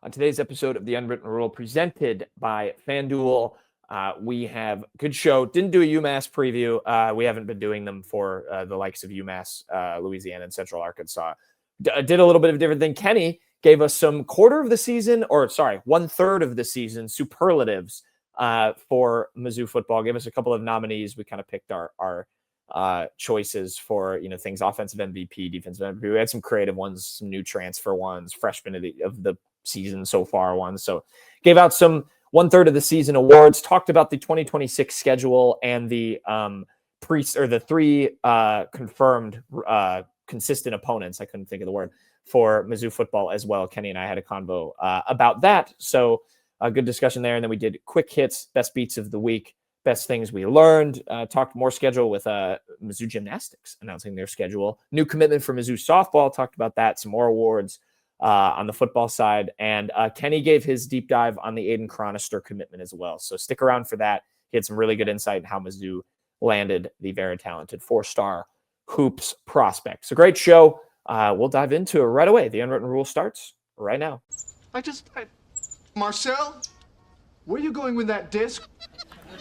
On today's episode of The Unwritten Rule, presented by FanDuel, we have a good show. Didn't do a UMass preview. We haven't been doing them for the likes of UMass, Louisiana, and Central Arkansas. Did a little bit of a different thing. Kenny gave us some one-third of the season superlatives for Mizzou football. Gave us a couple of nominees. We kind of picked our choices for things: offensive MVP, defensive MVP. We had some creative ones, some new transfer ones, freshman of the season so far ones. So gave out some one-third of the season awards. Talked about the 2026 schedule and the three confirmed consistent opponents. I couldn't think of the word for Mizzou football as well. Kenny and I had a convo about that. So a good discussion there. And then we did quick hits, best beats of the week, best things we learned, talked more schedule with Mizzou gymnastics announcing their schedule, new commitment for Mizzou softball, talked about that, some more awards on the football side. And Kenny gave his deep dive on the Aidan Chronister commitment as well. So stick around for that. He had some really good insight in how Mizzou landed the very talented 4-star hoops prospect. So great show. We'll dive into it right away. The Unwritten Rule starts right now. Marcel, where are you going with that disc?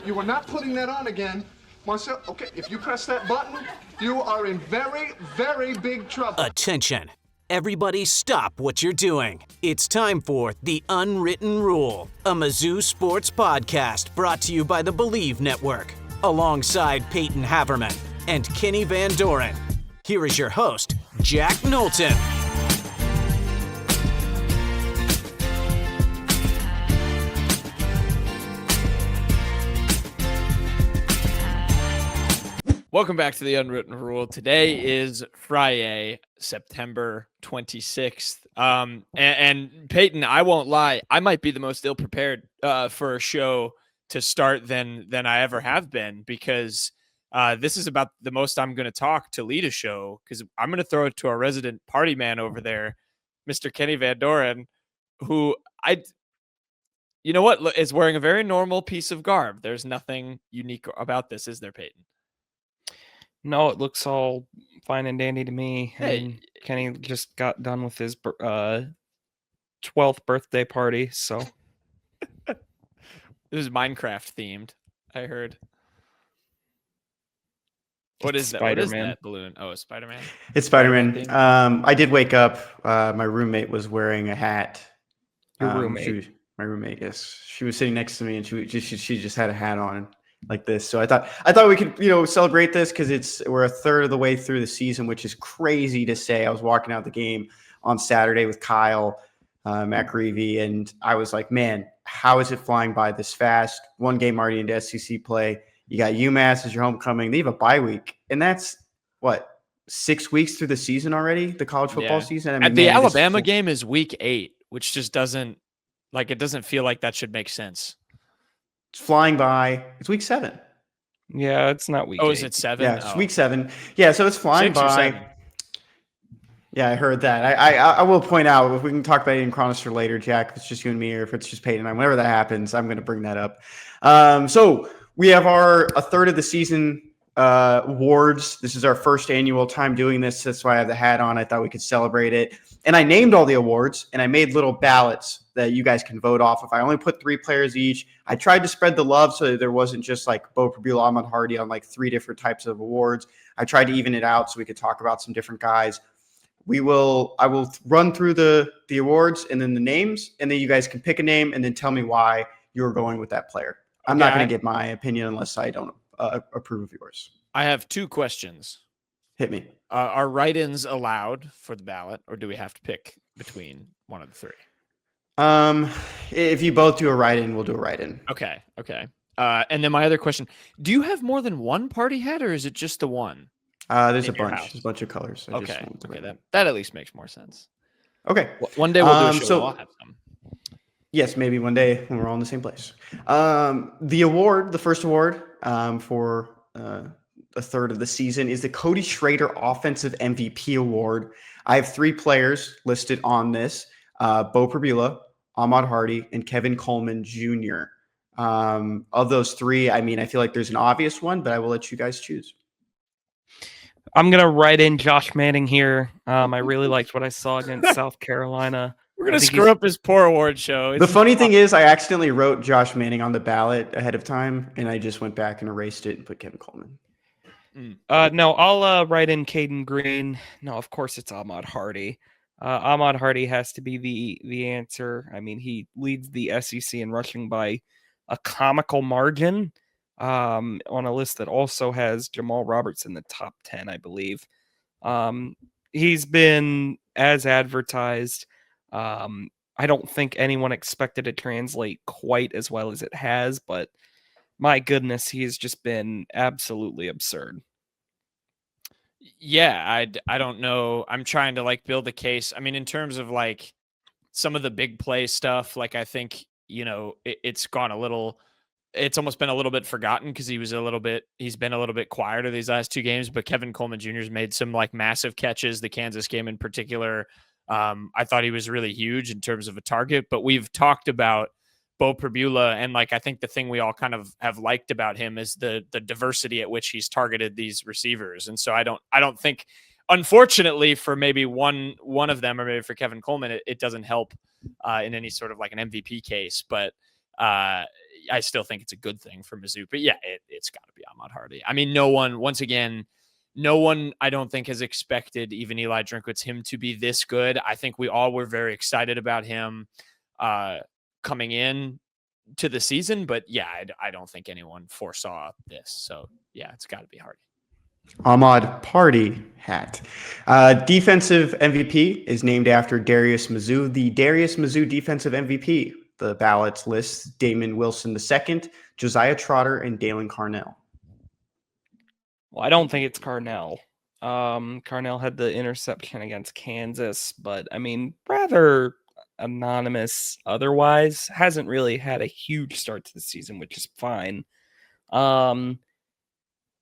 You are not putting that on again. Marcel, okay, if you press that button, you are in very, very big trouble. Attention. Everybody stop what you're doing. It's time for The Unwritten Rule, a Mizzou sports podcast brought to you by the Believe Network, alongside Peyton Haverman and Kenny Van Doren. Here is your host, Jack Knowlton. Welcome back to The Unwritten Rule. Today is Friday, September 26th. And Peyton, I won't lie, I might be the most ill-prepared for a show to start than I ever have been, because this is about the most I'm going to talk to lead a show, because I'm going to throw it to our resident party man over there, Mr. Kenny Van Doren, who is wearing a very normal piece of garb. There's nothing unique about this, is there, Peyton? No, it looks all fine and dandy to me. Hey. And Kenny just got done with his 12th birthday party, so. It was Minecraft themed, I heard. What is that? What is that balloon? Oh, it's Spider-Man? It's Spider-Man. I did wake up. My roommate was wearing a hat. Your roommate? My roommate, yes. She was sitting next to me, and she just had a hat on like this. So I thought we could celebrate this, because we're a third of the way through the season, which is crazy to say. I was walking out the game on Saturday with Kyle McReevy, and I was like, man, how is it flying by this fast? One game already into SEC play. You got UMass as your homecoming. They have a bye week, and that's 6 weeks through the season already, the college football season. I mean, the Alabama game is week 8, which just doesn't feel like that should make sense. It's flying by. It's week 7. Yeah, it's not week 8. Oh, is it 7? Yeah, it's week 7. Yeah, so it's flying 6 or by. 7. Yeah, I heard that. I will point out, if we can talk about Aidan Chronister later, Jack, if it's just you and me, or if it's just Peyton and I, whenever that happens, I'm going to bring that up. So we have a third of the season awards. This is our first annual time doing this. That's why I have the hat on. I thought we could celebrate it. And I named all the awards, and I made little ballots that you guys can vote off. If I only put 3 players each, I tried to spread the love so that there wasn't just like Bo Prabula, Ahmad Hardy on like 3 different types of awards. I tried to even it out so we could talk about some different guys. I will run through the awards and then the names, and then you guys can pick a name and then tell me why you're going with that player. I'm not going to give my opinion unless I don't approve of yours. I have 2 questions. Hit me. Are write-ins allowed for the ballot, or do we have to pick between one of the 3? If you both do a write-in, we'll do a write-in. Okay. And then my other question: do you have more than one party hat, or is it just the one? There's a bunch. There's a bunch of colors. Okay. That at least makes more sense. Okay. One day we'll do a show. So I'll have some. Yes, maybe one day when we're all in the same place. The first award for a third of the season is the Cody Schrader Offensive MVP Award. I have 3 players listed on this: Bo Prabula, Ahmad Hardy, and Kevin Coleman Jr. Of those 3, I mean, I feel like there's an obvious one, but I will let you guys choose. I'm going to write in Josh Manning here. I really liked what I saw against South Carolina. We're going to screw up his poor award show. The funny thing is I accidentally wrote Josh Manning on the ballot ahead of time, and I just went back and erased it and put Kevin Coleman. No, I'll write in Caden Green. No, of course it's Ahmad Hardy. Ahmad Hardy has to be the answer. I mean, he leads the SEC in rushing by a comical margin on a list that also has Jamal Roberts in the top 10, I believe. He's been as advertised. I don't think anyone expected it to translate quite as well as it has, but my goodness, he has just been absolutely absurd. Yeah, I don't know. I'm trying to like build a case. I mean, in terms of like some of the big play stuff, like I think, it's gone a little, it's almost been a little bit forgotten because he's been a little bit quieter these last 2 games, but Kevin Coleman Jr. has made some like massive catches, the Kansas game in particular. I thought he was really huge in terms of a target, but we've talked about Bo Perbula, and like I think the thing we all kind of have liked about him is the diversity at which he's targeted these receivers. And so I don't think, unfortunately, for maybe one of them, or maybe for Kevin Coleman, it doesn't help in any sort of like an MVP case. But I still think it's a good thing for Mizzou. But yeah, it's got to be Ahmad Hardy. I mean, no one, I don't think, has expected, even Eli Drinkwitz, him to be this good. I think we all were very excited about him coming in to the season, but yeah, I don't think anyone foresaw this. So yeah, it's got to be Hardy. Ahmad Party hat. Defensive MVP is named after Darius Mizzou. The Darius Mizzou defensive MVP, the ballots lists Damon Wilson II, Josiah Trotter, and Dalen Carnell. Well, I don't think it's Carnell. Carnell had the interception against Kansas, but I mean, rather anonymous otherwise. Hasn't really had a huge start to the season, which is fine.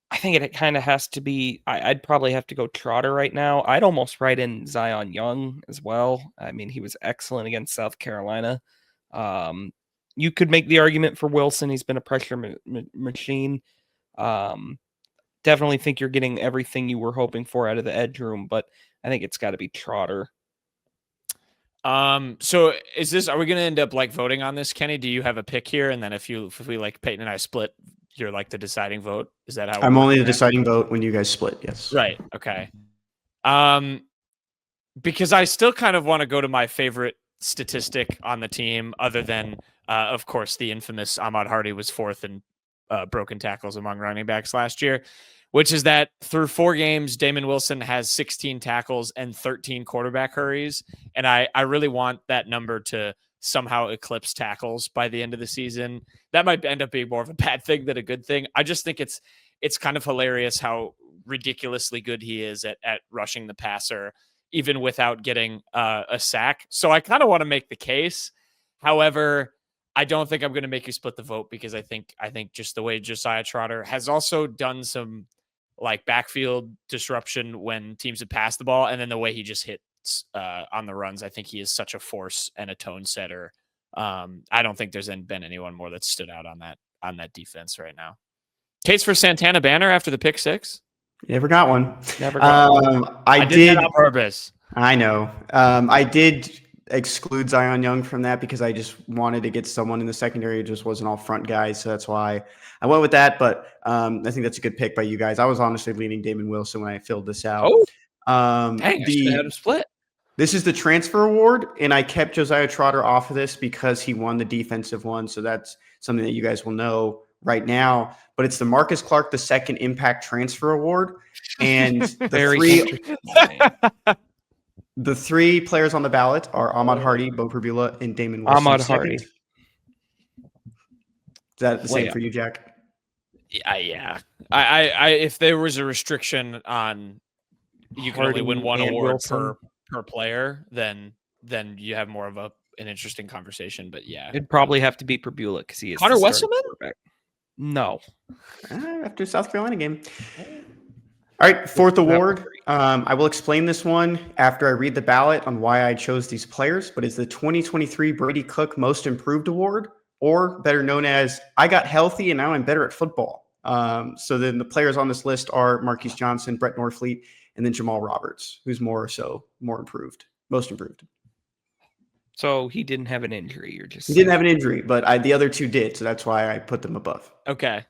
I think it kind of has to be, I'd probably have to go Trotter right now. I'd almost write in Zion Young as well. I mean, he was excellent against South Carolina. You could make the argument for Wilson. He's been a pressure machine. Definitely think you're getting everything you were hoping for out of the edge room, but I think it's got to be Trotter. So are we going to end up like voting on this, Kenny? Do you have a pick here? And then if we like Peyton and I split, you're like the deciding vote. Is that how I'm only the deciding vote when you guys split? Yes. Right. Okay. Because I still kind of want to go to my favorite statistic on the team, other than, of course, the infamous Ahmad Hardy was 4th in broken tackles among running backs last year, which is that through 4 games, Damon Wilson has 16 tackles and 13 quarterback hurries. And I really want that number to somehow eclipse tackles by the end of the season. That might end up being more of a bad thing than a good thing. I just think it's kind of hilarious how ridiculously good he is at rushing the passer, even without getting a sack. So I kind of want to make the case. However, I don't think I'm going to make you split the vote, because I think just the way Josiah Trotter has also done some like backfield disruption when teams have passed the ball, and then the way he just hits on the runs, I think he is such a force and a tone setter. I don't think there's been anyone more that stood out on that defense right now. Case for Santana Banner after the pick 6. Never got one. Never got one. I did that on purpose. I know. I did exclude Zion Young from that because I just wanted to get someone in the secondary who just wasn't all front guys. So that's why I went with that. But I think that's a good pick by you guys. I was honestly leaning Damon Wilson when I filled this out. Dang, I should have had him split. This is the transfer award, and I kept Josiah Trotter off of this because he won the defensive one. So that's something that you guys will know right now. But it's the Marcus Clark II Impact Transfer Award. And the three players on the ballot are Ahmad Hardy, Bo Perbula, and Damon Wilson. Ahmad Hardy. Is that the same for you, Jack? Yeah. I if there was a restriction on you can only win one award per player, then you have more of an interesting conversation. But yeah, it'd probably have to be Perbula because he is Connor Wesselman. No, after South Carolina game. All right, 4th award. I will explain this one after I read the ballot on why I chose these players, but it's the 2023 Brady Cook Most Improved Award, or better known as I got healthy and now I'm better at football. So then the players on this list are Marquise Johnson, Brett Norfleet, and then Jamal Roberts, who's most improved. So he didn't have an injury. You're just He didn't have an injury, but the other two did, so that's why I put them above. Okay.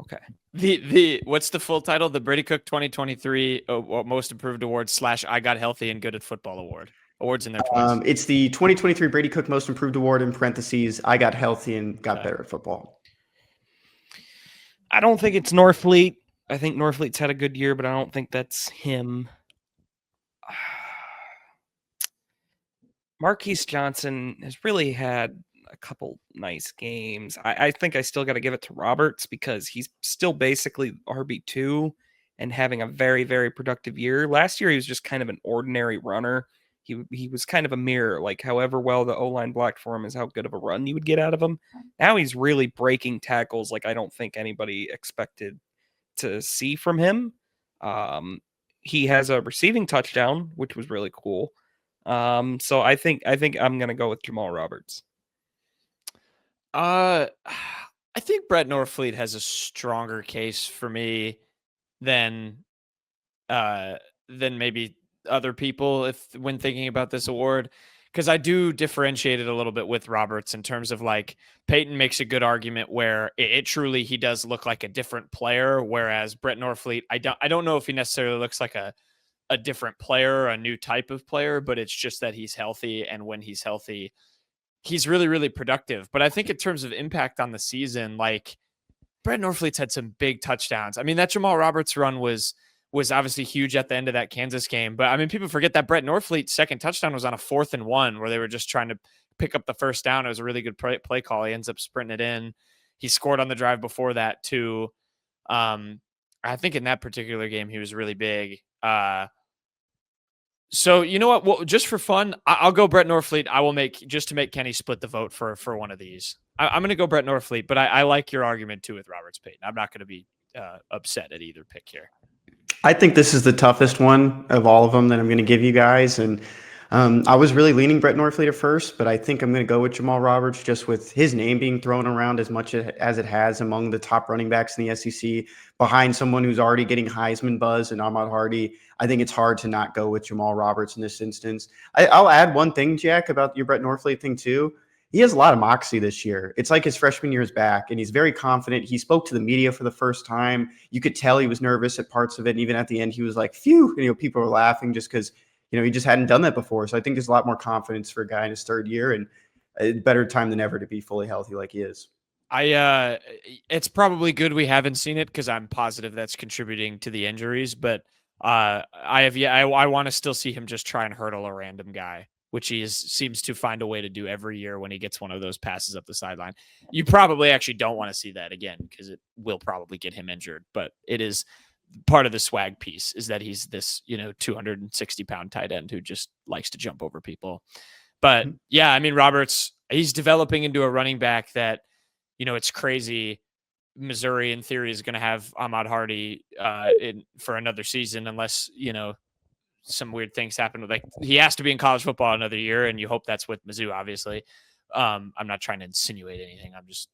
Okay. The what's the full title? The Brady Cook 2023 Most Improved Award / I Got Healthy and Good at Football Award. Awards in their 20s. It's the 2023 Brady Cook Most Improved Award in parentheses. I got healthy and got better at football. I don't think it's Norfleet. I think Norfleet's had a good year, but I don't think that's him. Marquise Johnson has really had a couple nice games. I think I still got to give it to Roberts because he's still basically RB2 and having a very, very productive year. Last year, he was just kind of an ordinary runner. He was kind of a mirror, like however well the O-line blocked for him is how good of a run you would get out of him. Now he's really breaking tackles like I don't think anybody expected to see from him. He has a receiving touchdown, which was really cool. So I think I'm gonna go with Jamal Roberts. I think Brett Norfleet has a stronger case for me than maybe other people when thinking about this award, because I do differentiate it a little bit with Roberts in terms of like Payton makes a good argument where it truly he does look like a different player, whereas Brett Norfleet I don't know if he necessarily looks like a different player, a new type of player, but it's just that he's healthy, and when he's healthy, he's really, really productive. But I think in terms of impact on the season, like Brett Norfleet's had some big touchdowns. I mean, that Jamal Roberts run was obviously huge at the end of that Kansas game. But I mean, people forget that Brett Norfleet's second touchdown was on a 4th and 1 where they were just trying to pick up the first down. It was a really good play call. He ends up sprinting it in. He scored on the drive before that too. I think in that particular game, he was really big. So you know what? Well, just for fun, I'll go Brett Norfleet. I will just to make Kenny split the vote for one of these. I'm going to go Brett Norfleet, but I like your argument too with Roberts Payton. I'm not going to be upset at either pick here. I think this is the toughest one of all of them that I'm going to give you guys. And I was really leaning Brett Norfleet at first, but I think I'm going to go with Jamal Roberts just with his name being thrown around as much as it has among the top running backs in the SEC behind someone who's already getting Heisman buzz and Ahmad Hardy. I think it's hard to not go with Jamal Roberts in this instance. I'll add one thing, Jack, about your Brett Norfleet thing too. He has a lot of moxie this year. It's like his freshman year is back, and he's very confident. He spoke to the media for the first time. You could tell he was nervous at parts of it. And even at the end, he was like, phew, people were laughing just because, he just hadn't done that before. So I think there's a lot more confidence for a guy in his third year, and a better time than ever to be fully healthy like he is. It's probably good we haven't seen it because I'm positive that's contributing to the injuries, but I want to still see him just try and hurdle a random guy, which he seems to find a way to do every year when he gets one of those passes up the sideline. You probably actually don't want to see that again because it will probably get him injured, but it is part of the swag piece is that he's this, 260-pound tight end who just likes to jump over people. But yeah, I mean, Roberts, he's developing into a running back that, it's crazy. Missouri, in theory, is going to have Ahmad Hardy for another season unless, some weird things happen. Like he has to be in college football another year, and you hope that's with Mizzou, obviously. I'm not trying to insinuate anything. I'm just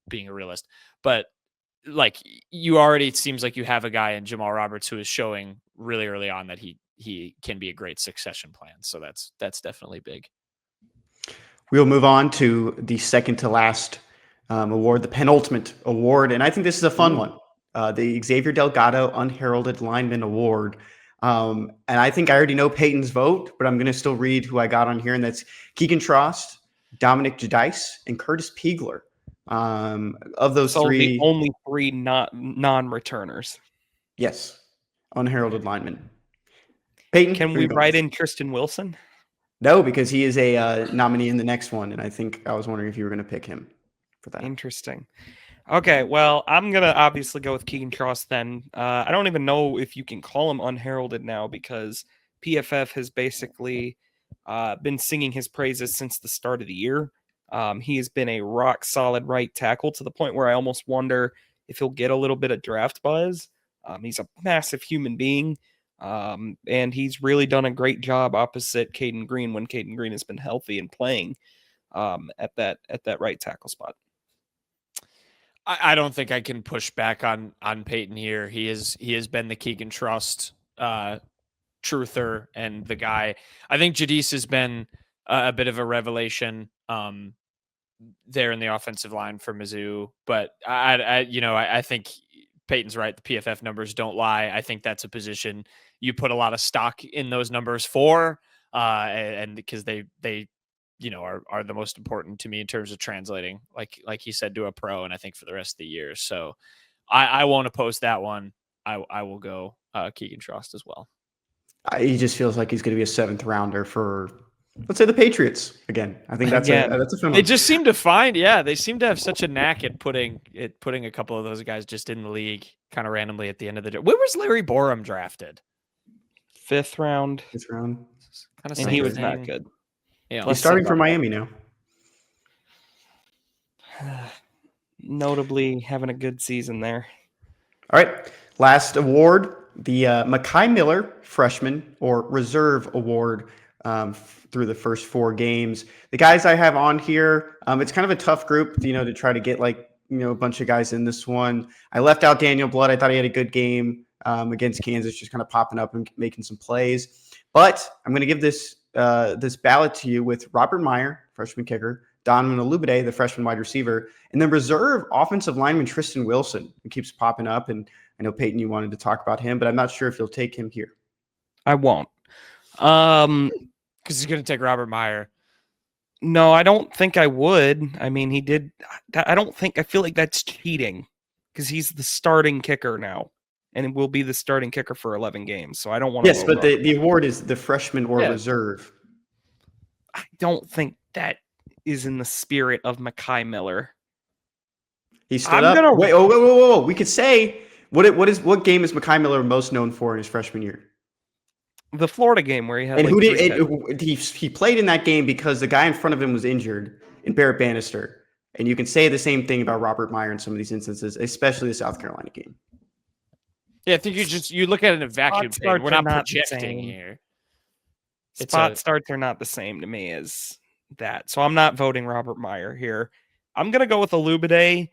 being a realist. But like it seems like you have a guy in Jamal Roberts who is showing really early on that he can be a great succession plan. So that's definitely big. We'll move on to the second to last award, the penultimate award. And I think this is a fun one. The Xavier Delgado Unheralded Lineman Award. And I think I already know Peyton's vote, but I'm going to still read who I got on here. And that's Keegan Trost, Dominic Jedice, and Curtis Piegler. Of those three, the only three non-returners. Yes, unheralded linemen. Peyton, can we write in Tristan Wilson? No, because he is a nominee in the next one, and I was wondering if you were going to pick him for that. Interesting. Okay, well, I'm gonna obviously go with Keegan Trost then. I don't even know if you can call him unheralded now because PFF has basically been singing his praises since the start of the year. He has been a rock solid right tackle to the point where I almost wonder if he'll get a little bit of draft buzz. He's a massive human being, and he's really done a great job opposite Caden Green when Caden Green has been healthy and playing at that right tackle spot. I don't think I can push back on Peyton here. He has been the Keegan Trost truther and the guy. I think Jadice has been a bit of a revelation there in the offensive line for Mizzou. But I think Peyton's right. The PFF numbers don't lie. I think that's a position you put a lot of stock in those numbers for, and because they are the most important to me in terms of translating, like he said, to a pro, and I think for the rest of the year. So I won't oppose that one. I will go Keegan Trost as well. He just feels like he's going to be a 7th rounder for, let's say, the Patriots again. I think that's a fun one. They just seem to they seem to have such a knack at putting a couple of those guys just in the league kind of randomly at the end of the day. Where was Larry Borum drafted? 5th round. 5th round. Kind of, he was not good. Yeah, he's starting for Miami now. Notably having a good season there. All right, last award, the Mekhi Miller Freshman or Reserve Award through the first 4 games. The guys I have on here, it's kind of a tough group, to try to get a bunch of guys in this one. I left out Daniel Blood. I thought he had a good game against Kansas, just kind of popping up and making some plays. But I'm going to give this ballot to you with Robert Meyer, freshman kicker, Donovan Olubide, the freshman wide receiver, and then reserve offensive lineman Tristan Wilson, who keeps popping up. And I know, Peyton, you wanted to talk about him, but I'm not sure if you'll take him here. I won't. Because he's going to take Robert Meyer. No, I don't think I would. I mean, he did. I feel like that's cheating because he's the starting kicker now and will be the starting kicker for 11 games. So I don't want to. Yes, but the award is the freshman or reserve. I don't think that is in the spirit of Mekhi Miller. He stood up. Wait, whoa. We could say what game is Mekhi Miller most known for in his freshman year? The Florida game where he had. And he played in that game because the guy in front of him was injured in Barrett Bannister. And you can say the same thing about Robert Meyer in some of these instances, especially the South Carolina game. Yeah, I think you look at it in a vacuum. We're not projecting here. Starts are not the same to me as that. So I'm not voting Robert Meyer here. I'm going to go with Olubide.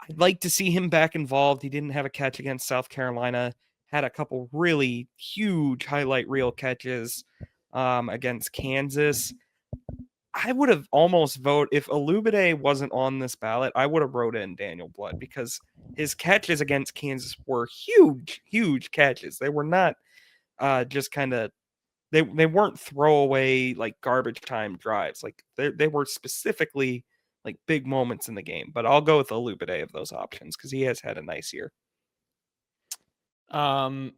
I'd like to see him back involved. He didn't have a catch against South Carolina. Had a couple really huge highlight reel catches against Kansas. I would have almost voted, if Olubide wasn't on this ballot, I would have wrote in Daniel Blood because his catches against Kansas were huge catches. They were not just kind of, they weren't throwaway, garbage time drives. They were specifically big moments in the game. But I'll go with Olubide of those options because he has had a nice year. That's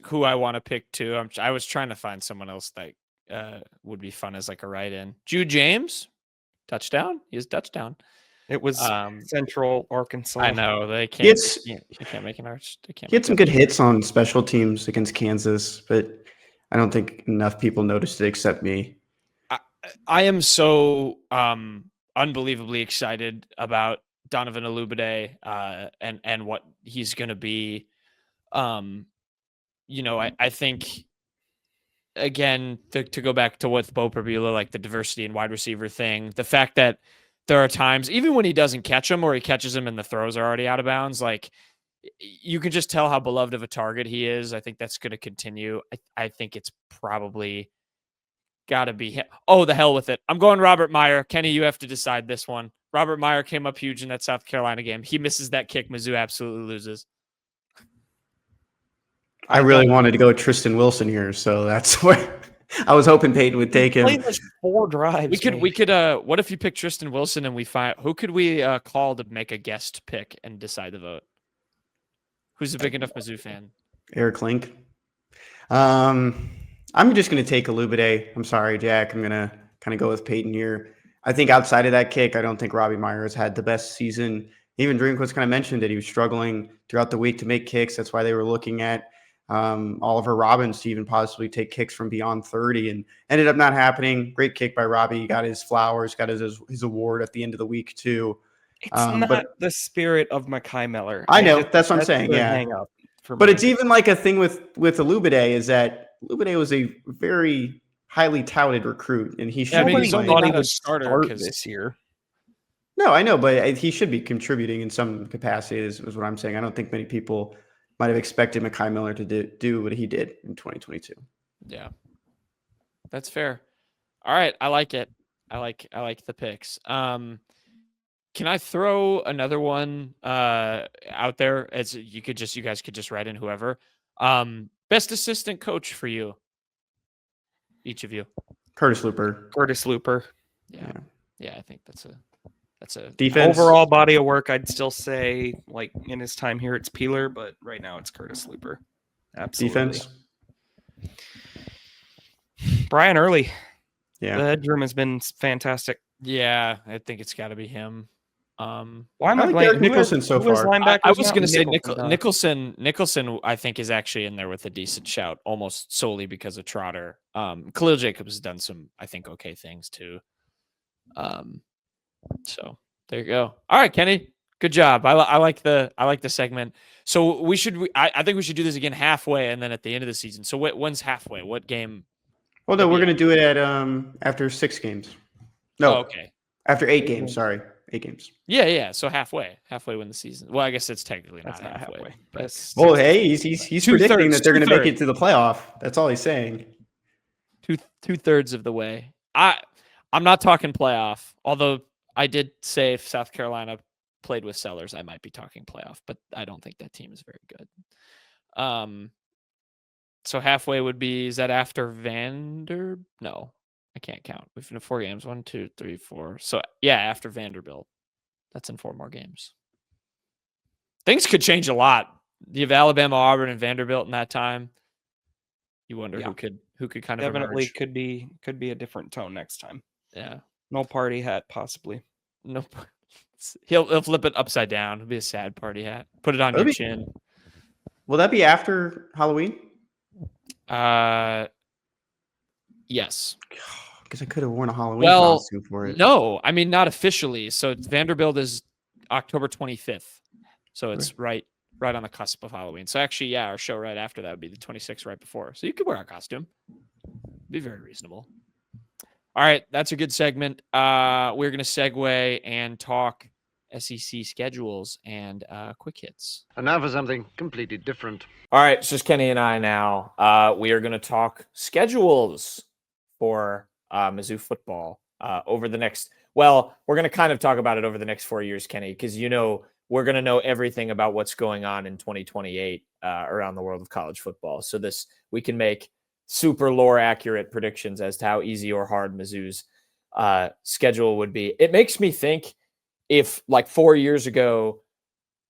who I want to pick too. I was trying to find someone else that would be fun as a write-in. Jude James, touchdown. He has touchdown. It was Central Arkansas. I know they can't make an arch. He had some good hits on special teams against Kansas, but I don't think enough people noticed it except me. I am so unbelievably excited about Donovan Olubide and what he's going to be. I think, again, to go back to with Bo Perbula, the diversity and wide receiver thing, the fact that there are times, even when he doesn't catch them or he catches them and the throws are already out of bounds, you can just tell how beloved of a target he is. I think that's going to continue. I think it's probably got to be him. Oh, the hell with it. I'm going Robert Meyer. Kenny, you have to decide this one. Robert Meyer came up huge in that South Carolina game. He misses that kick. Mizzou absolutely loses. I really wanted to go with Tristan Wilson here, so that's where I was hoping Peyton would take him. Played 4 drives. We could. What if you pick Tristan Wilson and we find who could we call to make a guest pick and decide the vote? Who's a big enough Mizzou fan? Eric Link. I'm just going to take Olubide. I'm sorry, Jack. I'm going to kind of go with Peyton here. I think outside of that kick, I don't think Robbie Meyer has had the best season. Even Dreamquist kind of mentioned that he was struggling throughout the week to make kicks. That's why they were looking at Oliver Robbins to even possibly take kicks from beyond 30, and ended up not happening. Great kick by Robbie. He got his flowers, got his award at the end of the week too. It's not the spirit of Mekhi Miller. I know. That's what I'm saying. Yeah. Hang up but it's even a thing with Olubide is that Olubide was a very highly touted recruit, and he should be thought he was starter this year. No, I know, but he should be contributing in some capacity is what I'm saying. I don't think many people might have expected Mekhi Miller to do what he did in 2022. Yeah. That's fair. All right. I like it. I like the picks. Can I throw another one out there as you guys could just write in whoever. Best assistant coach for you. Each of you. Curtis Looper. Curtis Looper. Yeah, I think that's a Defense. Overall body of work, I'd still say, like, in his time here, it's Peeler, but right now it's Curtis Looper. Absolutely. Defense. Brian Early. Yeah. The headroom has been fantastic. Yeah, I think it's got to be him. Why am I I like blanking? Derek Nicholson so far. I was going to say Nicholson. Nicholson, I think, is actually in there with a decent shout, almost solely because of Trotter. Khalil Jacobs has done some, I think, okay things too. So there you go. All right, Kenny, good job. I like the segment. So I think we should do this again halfway and then at the end of the season. So when's halfway? What game? Well, no, we're going to do it at after 6 games. No, okay. After 8 games. Sorry, 8 games. Yeah. So halfway when the season. Well, I guess it's technically not halfway. But well, hey, he's predicting that they're going to make it to the playoff. That's all he's saying. 2/3 of the way. I'm not talking playoff. Although I did say if South Carolina played with Sellers, I might be talking playoff. But I don't think that team is very good. So halfway would be, is that after Vander? No, I can't count. We've been to 4 games. 1, 2, 3, 4. So yeah, after Vanderbilt. That's in 4 more games. Things could change a lot. You have Alabama, Auburn, and Vanderbilt in that time. You wonder who could kind of definitely emerge. could be a different tone next time. Yeah. No party hat, possibly. No. He'll flip it upside down. It'll be a sad party hat. Put it on your chin. Will that be after Halloween? Yes. Because I could have worn a Halloween costume for it. No, I mean not officially. So Vanderbilt is October 25th. So it's right on the cusp of Halloween. So actually, yeah, our show right after that would be the 26th, right before. So you could wear a costume. Be very reasonable. All right, that's a good segment. We're going to segue and talk SEC schedules and quick hits. And now for something completely different. All right, it's just Kenny and I now. We are going to talk schedules for Mizzou football over the next. Well, we're going to kind of talk about it over the next 4 years, Kenny, because we're going to know everything about what's going on in 2028 around the world of college football. So we can make super lore accurate predictions as to how easy or hard Mizzou's schedule would be. It makes me think if like 4 years ago,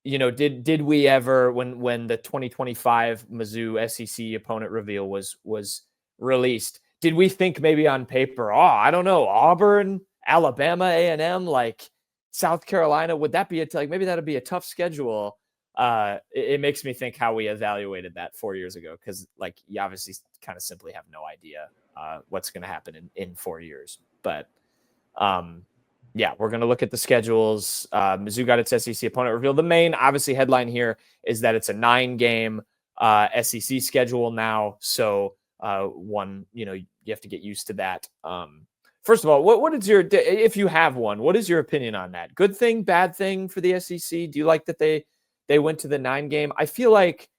did we ever, when the 2025 Mizzou SEC opponent reveal was released, did we think maybe on paper, I don't know, Auburn, Alabama, A&M, like South Carolina, would that be maybe that'd be a tough schedule? It makes me think how we evaluated that 4 years ago, because like you obviously kind of simply have no idea what's going to happen in 4 years. But yeah, we're going to look at the schedules. Mizzou got its SEC opponent reveal. The main obviously headline here is that it's a 9-game SEC schedule now. So you have to get used to that. First of all, what is if you have one, what is your opinion on that? Good thing, bad thing for the SEC? Do you like that they went to the 9-game? I feel like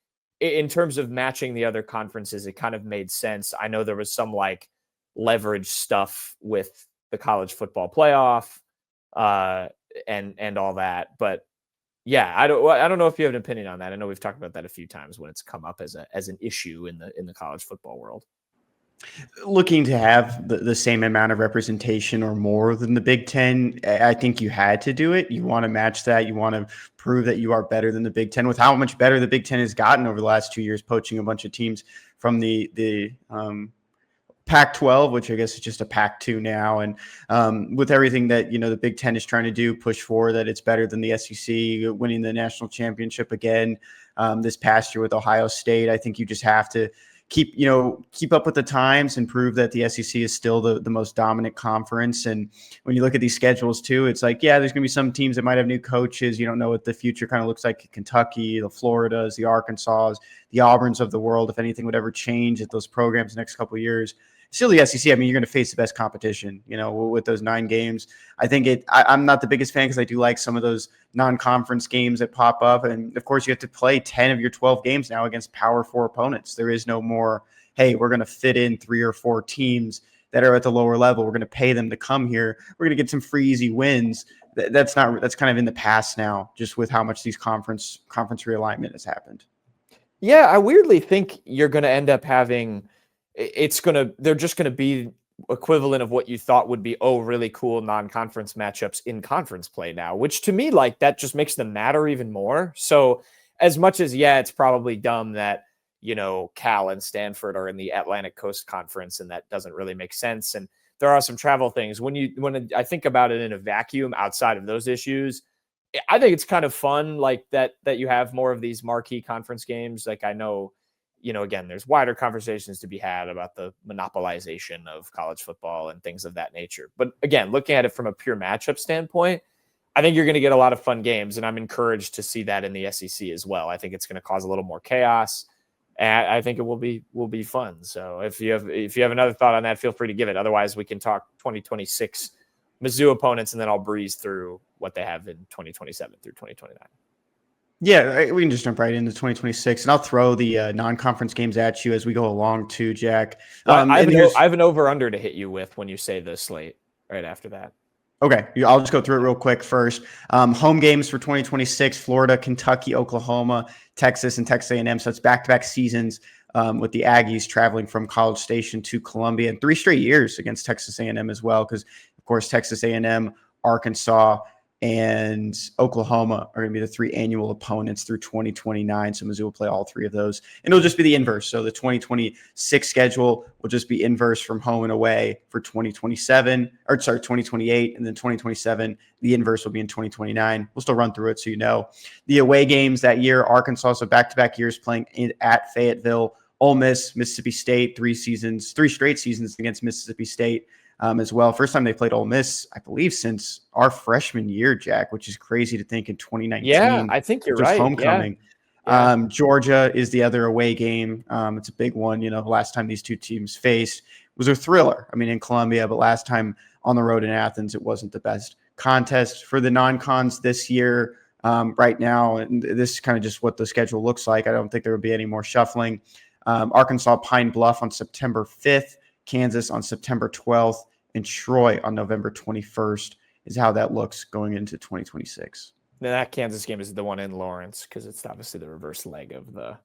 in terms of matching the other conferences, it kind of made sense. I know there was some like leverage stuff with the college football playoff and all that, but yeah, I don't know if you have an opinion on that. I know we've talked about that a few times when it's come up as an issue in the college football world. Looking to have the same amount of representation or more than the Big Ten, I think you had to do it. You want to match that. You want to prove that you are better than the Big Ten with how much better the Big Ten has gotten over the last 2 years, poaching a bunch of teams from the Pac-12, which I guess is just a Pac-2 now. And with everything that, the Big Ten is trying to do, push for that it's better than the SEC, winning the national championship again this past year with Ohio State. I think you just have to keep up with the times and prove that the SEC is still the most dominant conference. And when you look at these schedules too, it's like, yeah, there's going to be some teams that might have new coaches. You don't know what the future kind of looks like. Kentucky, the Floridas, the Arkansas, the Auburns of the world, if anything would ever change at those programs the next couple of years. Still the SEC, I mean, you're going to face the best competition, with those 9 games. I think I'm not the biggest fan because I do like some of those non-conference games that pop up. And, of course, you have to play 10 of your 12 games now against Power 4 opponents. There is no more, hey, we're going to fit in 3 or 4 teams that are at the lower level. We're going to pay them to come here. We're going to get some free, easy wins. That's kind of in the past now, just with how much these conference realignment has happened. Yeah, I weirdly think you're going to end up having they're just going to be equivalent of what you thought would be really cool non-conference matchups in conference play now, which to me, like, that just makes them matter even more. So as much as it's probably dumb that Cal and Stanford are in the Atlantic Coast Conference, and that doesn't really make sense, and there are some travel things. When I think about it in a vacuum outside of those issues, I think it's kind of fun, like that you have more of these marquee conference games. Like, I know, again, there's wider conversations to be had about the monopolization of college football and things of that nature. But again, looking at it from a pure matchup standpoint, I think you're going to get a lot of fun games, and I'm encouraged to see that in the SEC as well. I think it's going to cause a little more chaos, and I think it will be fun. So if you have another thought on that, feel free to give it. Otherwise, we can talk 2026 Mizzou opponents, and then I'll breeze through what they have in 2027 through 2029. Yeah, we can just jump right into 2026, and I'll throw the non-conference games at you as we go along too, Jack. I have an over-under to hit you with when you say the slate right after that. Okay, I'll just go through it real quick first. Home games for 2026, Florida, Kentucky, Oklahoma, Texas, and Texas A&M. So it's back-to-back seasons with the Aggies traveling from College Station to Columbia, and 3 straight years against Texas A&M as well, because, of course, Texas A&M, Arkansas, and Oklahoma are going to be the 3 annual opponents through 2029. So Mizzou will play all 3 of those. And it'll just be the inverse. So the 2026 schedule will just be inverse from home and away for 2028. And then 2027, the inverse will be in 2029. We'll still run through it so you know. The away games that year, Arkansas, so back-to-back years playing at Fayetteville, Ole Miss, Mississippi State, 3 straight seasons against Mississippi State. As well. First time they played Ole Miss, I believe, since our freshman year, Jack, which is crazy to think in 2019. Yeah, I think you're right. Homecoming. Yeah. Georgia is the other away game. It's a big one. The last time these 2 teams faced was a thriller. I mean, in Columbia, but last time on the road in Athens, it wasn't the best contest for the non-cons this year. Right now, and this is kind of just what the schedule looks like. I don't think there will be any more shuffling. Arkansas Pine Bluff on September 5th, Kansas on September 12th, and Troy on November 21st is how that looks going into 2026. Now that Kansas game is the one in Lawrence, because it's obviously the reverse leg of the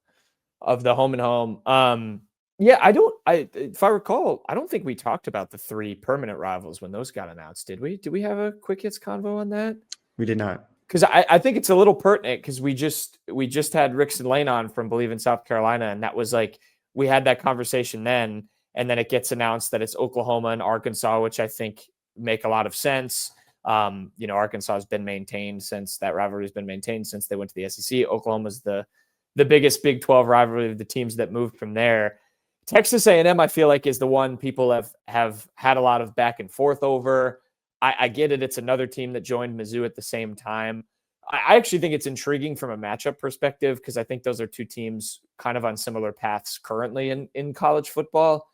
home and home. If I recall, I don't think we talked about the 3 permanent rivals when those got announced, did we? Did we have a quick hits convo on that? We did not. Because I think it's a little pertinent, because we just had Rickson Lane on from Believe in South Carolina, and that was like, we had that conversation then. And then it gets announced that it's Oklahoma and Arkansas, which I think make a lot of sense. Arkansas has been maintained since that rivalry has been maintained since they went to the SEC. Oklahoma's the biggest Big 12 rivalry of the teams that moved from there. Texas A&M, I feel like, is the one people have had a lot of back and forth over. I get it. It's another team that joined Mizzou at the same time. I actually think it's intriguing from a matchup perspective, because I think those are 2 teams kind of on similar paths currently in college football.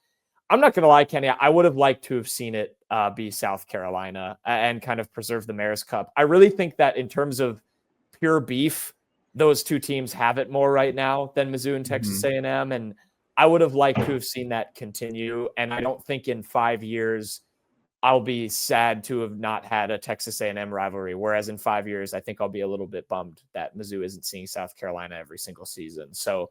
I'm not going to lie, Kenny, I would have liked to have seen it be South Carolina and kind of preserve the Mayor's Cup. I really think that in terms of pure beef, those 2 teams have it more right now than Mizzou and Texas A&M, and I would have liked to have seen that continue. And I don't think in 5 years I'll be sad to have not had a Texas A&M rivalry, whereas in 5 years I think I'll be a little bit bummed that Mizzou isn't seeing South Carolina every single season. So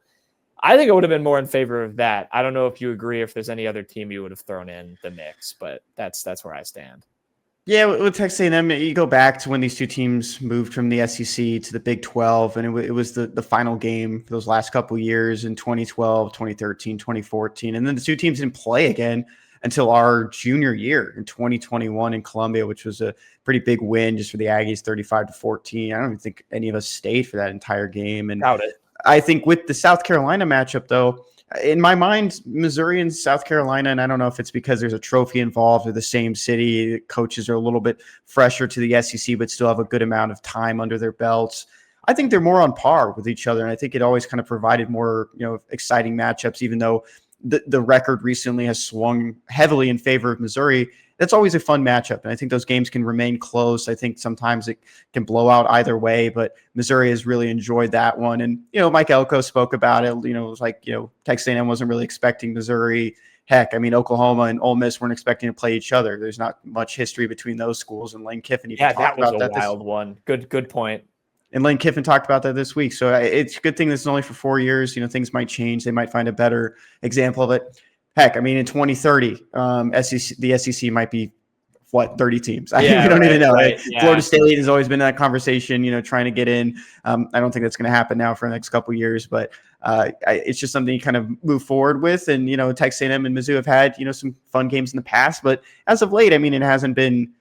I think it would have been more in favor of that. I don't know if you agree, if there's any other team you would have thrown in the mix, but that's where I stand. Yeah, with Texas A&M, you go back to when these 2 teams moved from the SEC to the Big 12, and it was the final game for those last couple of years in 2012, 2013, 2014. And then the 2 teams didn't play again until our junior year in 2021 in Columbia, which was a pretty big win just for the Aggies, 35-14. I don't even think any of us stayed for that entire game. And doubt it. I think with the South Carolina matchup, though, in my mind, Missouri and South Carolina, and I don't know if it's because there's a trophy involved or the same city, coaches are a little bit fresher to the SEC, but still have a good amount of time under their belts. I think they're more on par with each other, and I think it always kind of provided more, exciting matchups, even though the record recently has swung heavily in favor of Missouri. that's always a fun matchup. And I think those games can remain close. I think sometimes it can blow out either way, but Missouri has really enjoyed that one. And, Mike Elko spoke about it. It was like, Texas A&M wasn't really expecting Missouri. Heck, I mean, Oklahoma and Ole Miss weren't expecting to play each other. There's not much history between those schools, and Lane Kiffin even talked about that. That was a wild one. Good point. And Lane Kiffin talked about that this week. So it's a good thing this is only for 4 years. Things might change. They might find a better example of it. Heck, I mean, in 2030, the SEC might be 30 teams. We don't even know. Right, yeah. Florida State has always been in that conversation, trying to get in. I don't think that's going to happen now for the next couple of years, but it's just something you kind of move forward with. And, Texas A&M and Mizzou have had, some fun games in the past, but as of late, I mean, it hasn't been,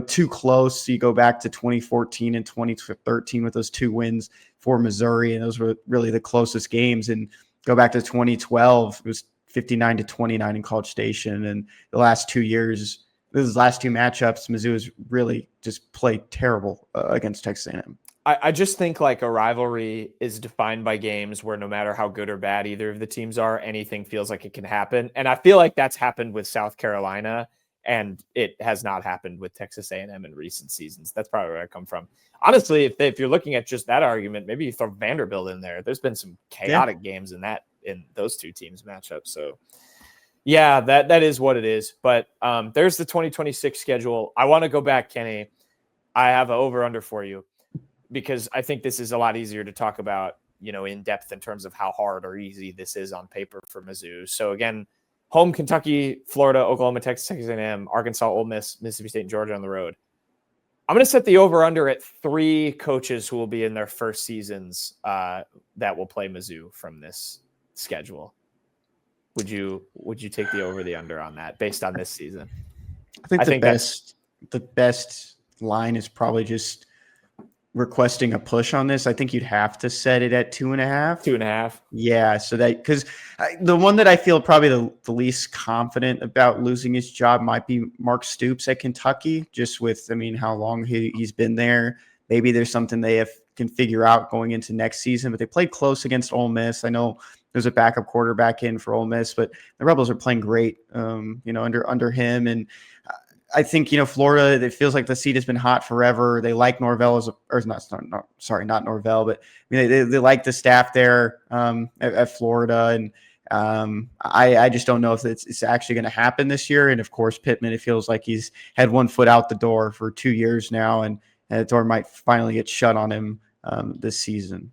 too close. So you go back to 2014 and 2013 with those 2 wins for Missouri, and those were really the closest games. And go back to 2012, it was 59-29 in College Station. And the last 2 years, those last 2 matchups, Mizzou has really just played terrible against Texas A&M. I just think like a rivalry is defined by games where no matter how good or bad either of the teams are, anything feels like it can happen. And I feel like that's happened with South Carolina, and it has not happened with Texas A&M in recent seasons. That's probably where I come from. Honestly, if you're looking at just that argument, maybe you throw Vanderbilt in there. There's been some chaotic games in those 2 teams matchup. So yeah, that is what it is. But there's the 2026 schedule. I want to go back, Kenny. I have an over-under for you, because I think this is a lot easier to talk about, in depth in terms of how hard or easy this is on paper for Mizzou. So again, home Kentucky, Florida, Oklahoma, Texas A&M, Arkansas, Ole Miss, Mississippi State, and Georgia on the road. I'm going to set the over-under at 3 coaches who will be in their first seasons that will play Mizzou from this schedule. Would you take the over the under on that based on this season? I think the best line is probably just requesting a push on this. I think you'd have to set it at 2.5. 2.5. Yeah. So because the one that I feel probably the least confident about losing his job might be Mark Stoops at Kentucky, just with, how long he's been there. Maybe there's something they can figure out going into next season, but they played close against Ole Miss. I know there's a backup quarterback in for Ole Miss, but the Rebels are playing great, under him. And I think, Florida, it feels like the seat has been hot forever. They like Norvell not Norvell, but they like the staff there at Florida. And I just don't know if it's actually going to happen this year. And of course, Pittman, it feels like he's had one foot out the door for 2 years now, and the door might finally get shut on him this season.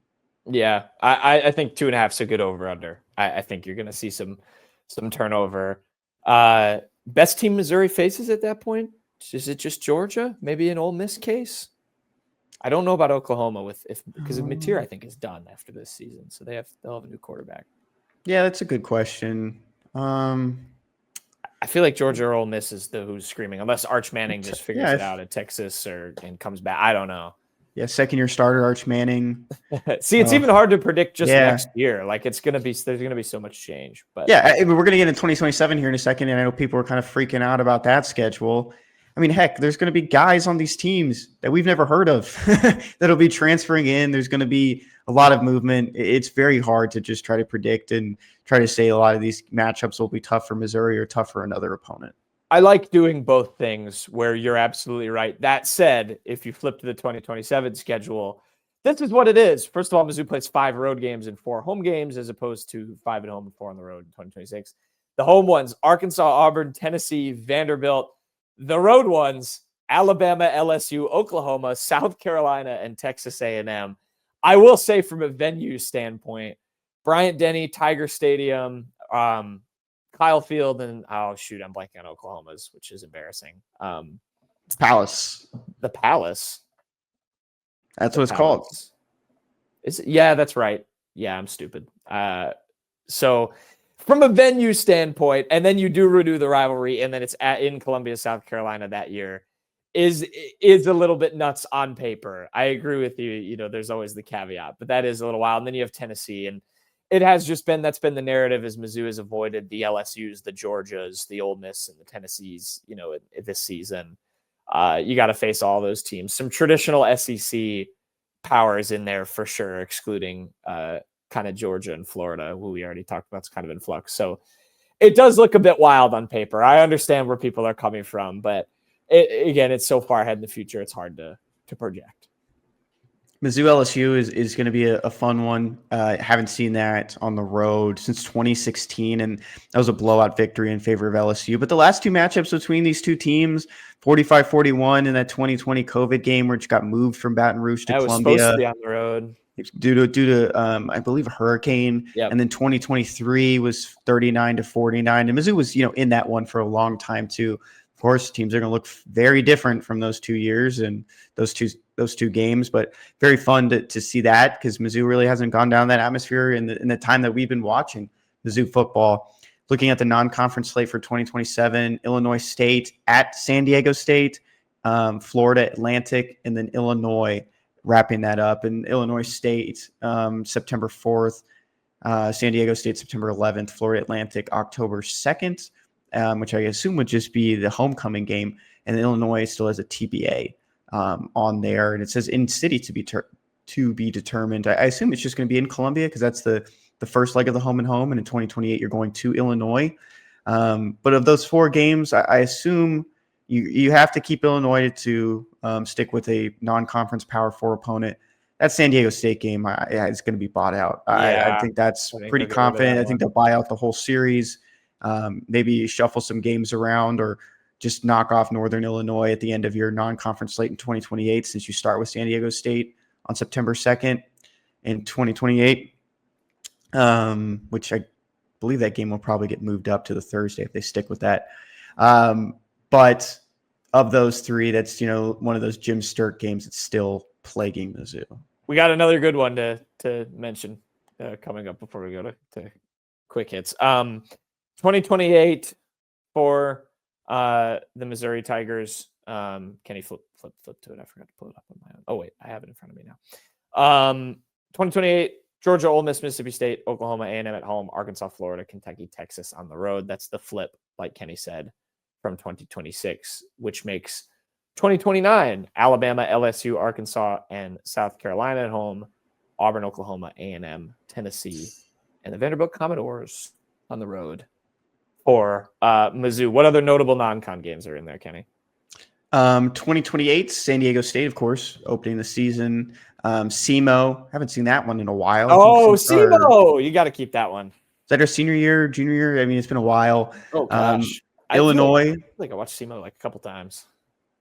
Yeah, I think 2.5 is a good over under. I think you're going to see some turnover. Best team Missouri faces at that point? Is it just Georgia? Maybe an Ole Miss case? I don't know about Oklahoma because Mateer, I think, is done after this season, so they'll have a new quarterback. Yeah, that's a good question. I feel like Georgia or Ole Miss is who's screaming, unless Arch Manning just figures it out at Texas and comes back. I don't know. Yeah, second-year starter Arch Manning. See, it's even hard to predict next year. Like there's gonna be so much change. But yeah, we're gonna get in 2027 here in a second, and I know people are kind of freaking out about that schedule. I mean, heck, there's gonna be guys on these teams that we've never heard of that'll be transferring in. There's gonna be a lot of movement. It's very hard to just try to predict and try to say a lot of these matchups will be tough for Missouri or tough for another opponent. I like doing both things where you're absolutely right. That said, if you flip to the 2027 schedule, this is what it is. First of all, Mizzou plays 5 road games and 4 home games as opposed to 5 at home and 4 on the road in 2026. The home ones, Arkansas, Auburn, Tennessee, Vanderbilt. The road ones, Alabama, LSU, Oklahoma, South Carolina, and Texas A&M. I will say from a venue standpoint, Bryant-Denny, Tiger Stadium, Kyle Field, and I'm blanking on Oklahoma's, which is embarrassing. Palace. The Palace. That's what it's called. Is it? Yeah, that's right. Yeah, I'm stupid. So from a venue standpoint, and then you do renew the rivalry, and then it's in Columbia, South Carolina that year, is a little bit nuts on paper. I agree with you. There's always the caveat, but that is a little wild. And then you have Tennessee, and it has just been, that's been the narrative as Mizzou has avoided the LSUs, the Georgias, the Ole Miss, and the Tennessees, this season. You got to face all those teams. Some traditional SEC powers in there for sure, excluding kind of Georgia and Florida, who we already talked about. It's kind of in flux. So it does look a bit wild on paper. I understand where people are coming from, but again, it's so far ahead in the future, it's hard to project. Mizzou LSU is going to be a fun one. Haven't seen that on the road since 2016, and that was a blowout victory in favor of LSU. But the last two matchups between these two teams, 45-41 in that 2020 COVID game, which got moved from Baton Rouge to I was Columbia supposed to be on the road due to I believe a hurricane. Yep. And then 2023 was 39-49, and Mizzou was in that one for a long time too. Of course, teams are going to look very different from those 2 years and those two games, but very fun to see that because Mizzou really hasn't gone down that atmosphere in the time that we've been watching Mizzou football. Looking at the non-conference slate for 2027, Illinois State at San Diego State, Florida Atlantic, and then Illinois wrapping that up. And Illinois State, September 4th, San Diego State, September 11th, Florida Atlantic, October 2nd, which I assume would just be the homecoming game. And Illinois still has a TBA on there. And it says in city to be determined. I assume it's just going to be in Columbia because that's the first leg of the home and home. And in 2028, you're going to Illinois. But of those 4 games, I assume you have to keep Illinois to stick with a non-conference Power 4 opponent. That San Diego State game is going to be bought out. I think that's pretty confident. I think they'll buy out the whole series, maybe shuffle some games around or just knock off Northern Illinois at the end of your non-conference slate in 2028 since you start with San Diego State on September 2nd in 2028, which I believe that game will probably get moved up to the Thursday if they stick with that. But of those 3, that's, one of those Jim Sturk games that's still plaguing Mizzou. We got another good one to mention coming up before we go to quick hits. 2028 for the Missouri Tigers. Kenny, flip to it. I forgot to pull it up on my own. Oh, wait, I have it in front of me now. 2028, Georgia, Ole Miss, Mississippi State, Oklahoma, A&M at home, Arkansas, Florida, Kentucky, Texas on the road. That's the flip, like Kenny said, from 2026, which makes 2029, Alabama, LSU, Arkansas, and South Carolina at home, Auburn, Oklahoma, A&M, Tennessee, and the Vanderbilt Commodores on the road for Mizzou. What other notable non-con games are in there, Kenny? 2028, San Diego State, of course, opening the season. SEMO, haven't seen that one in a while. Oh, SEMO, you got to keep that one. Is that our senior year, junior year? I mean, it's been a while. Oh, gosh. Illinois. I feel like I watched SEMO like a couple times.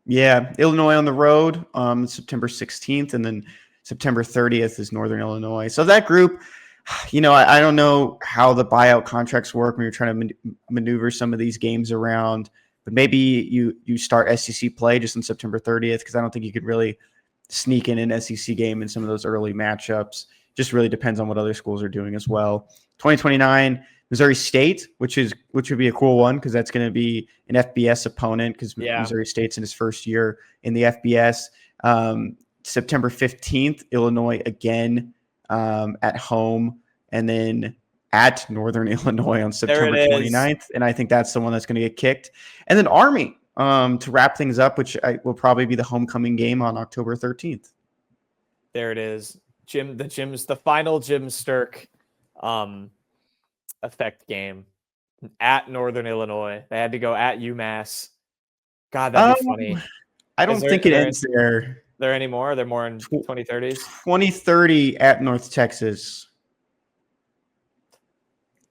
Yeah, Illinois on the road, September 16th, and then September 30th is Northern Illinois. So that group, I don't know how the buyout contracts work when you're trying to maneuver some of these games around, but maybe you start SEC play just on September 30th because I don't think you could really sneak in an SEC game in some of those early matchups. Just really depends on what other schools are doing as well. 2029, Missouri State, which would be a cool one because that's going to be an FBS opponent because Missouri State's in his first year in the FBS. September 15th, Illinois again at home, and then at Northern Illinois on September 29th. And I think that's the one that's going to get kicked. And then Army to wrap things up, which will probably be the homecoming game on October 13th. There it is. The final Jim Sturk effect game at Northern Illinois. They had to go at UMass. God, that'd be funny. I don't think it ends there. There anymore? They're more in 2030s? 2030 at North Texas.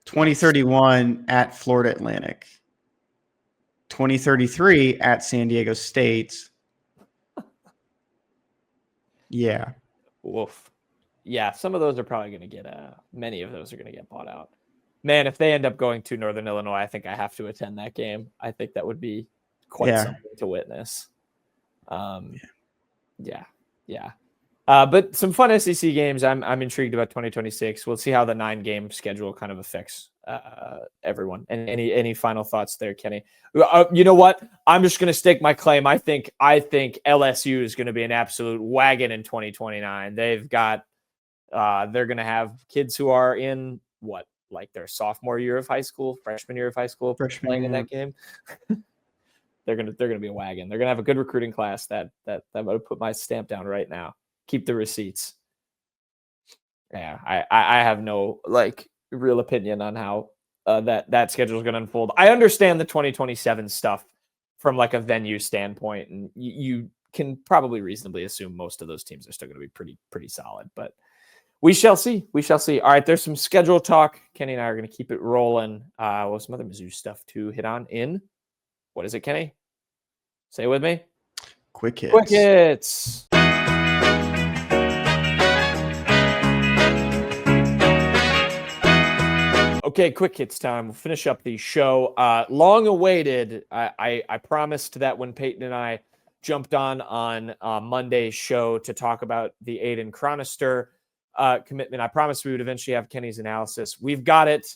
2031 at Florida Atlantic. 2033 at San Diego State. Yeah. Woof. Yeah, some of those are probably going to get many of those are going to get bought out. Man, if they end up going to Northern Illinois, I think I have to attend that game. I think that would be quite something to witness. Yeah. But some fun SEC games. I'm intrigued about 2026. We'll see how the 9-game schedule kind of affects everyone. And any final thoughts there, Kenny? You know what? I'm just going to stake my claim. I think LSU is going to be an absolute wagon in 2029. They've got they're going to have kids who are in like their sophomore year of high school, freshman year of high school, playing in that game. They're gonna be a wagon. They're gonna have a good recruiting class that would put my stamp down right now. Keep the receipts. Yeah, I have no real opinion on how that schedule is going to unfold. I understand the 2027 stuff from like a venue standpoint, and you can probably reasonably assume most of those teams are still going to be pretty solid, but we shall see. We shall see. All right, there's some schedule talk. Kenny and I are going to keep it rolling. Well, some other Mizzou stuff to hit on in. What is it, Kenny? Say it with me. Quick hits. Quick hits. Okay, quick hits time. We'll finish up the show. Long awaited. I promised that when Peyton and I jumped on Monday's show to talk about the Aidan Chronister commitment, I promised we would eventually have Kenny's analysis. We've got it.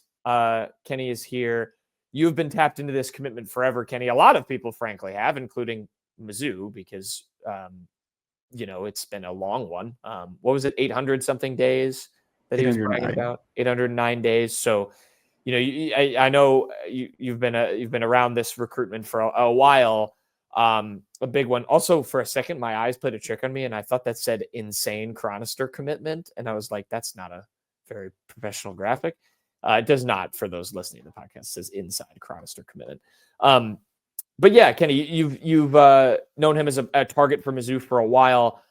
Kenny is here. You've been tapped into this commitment forever, Kenny. A lot of people, frankly, have, including Mizzou, because it's been a long one. What was it? 800 something days that he was bragging about. 809 days. So, I know you've been around this recruitment for a while. A big one. Also, for a second, my eyes played a trick on me, and I thought that said insane Chronister commitment, and I was like, that's not a very professional graphic. It does not, for those listening to the podcast, it says inside Chronister commitment. But yeah, Kenny, you've known him as a target for Mizzou for a while.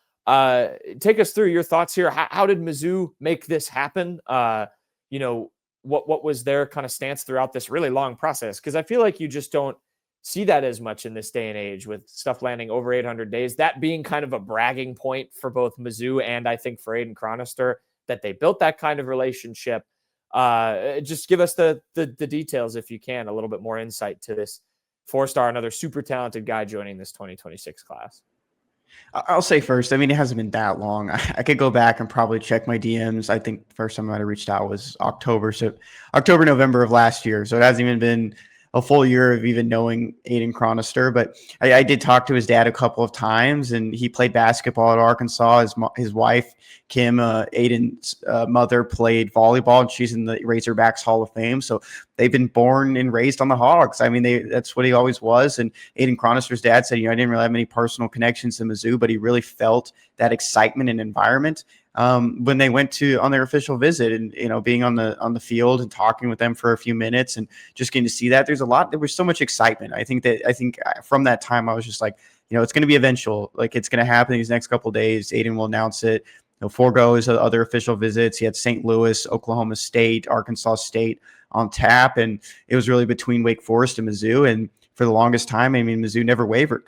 Take us through your thoughts here. How did Mizzou make this happen? What was their kind of stance throughout this really long process? Because I feel like you just don't see that as much in this day and age, with stuff landing over 800 days, that being kind of a bragging point for both Mizzou and I think for Aidan Chronister, that they built that kind of relationship. Just give us the details, if you can, a little bit more insight to this 4-star, another super talented guy joining this 2026 class. I'll say first, I mean, it hasn't been that long. I could go back and probably check my DMs. I think the first time I might have reached out was October, November of last year. So it hasn't even been a full year of even knowing Aidan Chronister, but I did talk to his dad a couple of times, and he played basketball at Arkansas. His wife, Kim, Aidan's mother, played volleyball, and she's in the Razorbacks Hall of Fame. So they've been born and raised on the Hogs. I mean, that's what he always was. And Aidan Chronister's dad said, I didn't really have many personal connections to Mizzou, but he really felt that excitement and environment when they went on their official visit, and being on the field and talking with them for a few minutes and just getting to see that. There was so much excitement. I think from that time I was just like, it's going to be eventual. Like, it's going to happen these next couple of days. Aidan will announce it. Forego his other official visits. He had St. Louis, Oklahoma State, Arkansas State on tap, and it was really between Wake Forest and Mizzou. And for the longest time, I mean, Mizzou never wavered.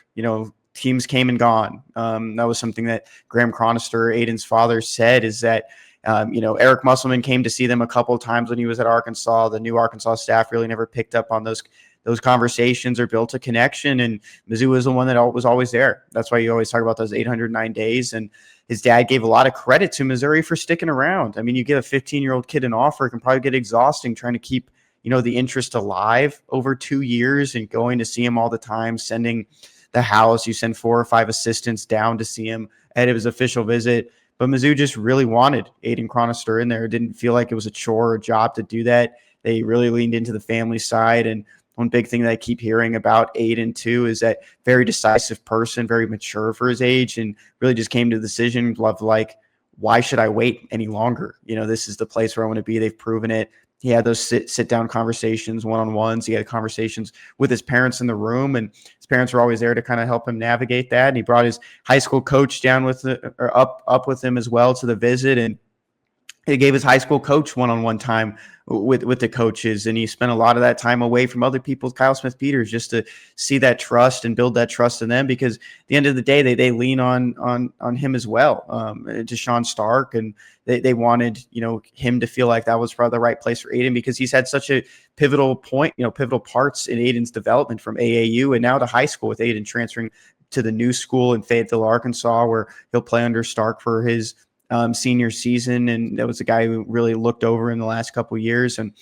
Teams came and gone. That was something that Graham Chronister, Aidan's father, said, is that, Eric Musselman came to see them a couple of times when he was at Arkansas. The new Arkansas staff really never picked up on those conversations or built a connection. And Mizzou was the one that was always there. That's why you always talk about those 809 days. And his dad gave a lot of credit to Missouri for sticking around. I mean, you give a 15-year-old kid an offer, it can probably get exhausting trying to keep, the interest alive over 2 years and going to see him all the time, sending the house. You send 4 or 5 assistants down to see him at his official visit. But Mizzou just really wanted Aidan Chronister in there. It didn't feel like it was a chore or a job to do that. They really leaned into the family side. And one big thing that I keep hearing about Aidan too is that very decisive person, very mature for his age, and really just came to the decision of like, why should I wait any longer? This is the place where I want to be. They've proven it. He had those sit down conversations, one-on-ones. He had conversations with his parents in the room, and his parents were always there to kind of help him navigate that. And he brought his high school coach down up with him as well to the visit, and he gave his high school coach one-on-one time with the coaches, and he spent a lot of that time away from other people, Kyle Smith-Peters, just to see that trust and build that trust in them, because at the end of the day, they lean on him as well, to Sean Stark, and they wanted, him to feel like that was probably the right place for Aidan, because he's had such a pivotal parts in Aidan's development from AAU and now to high school, with Aidan transferring to the new school in Fayetteville, Arkansas, where he'll play under Stark for his senior season. And that was a guy who really looked over in the last couple of years. And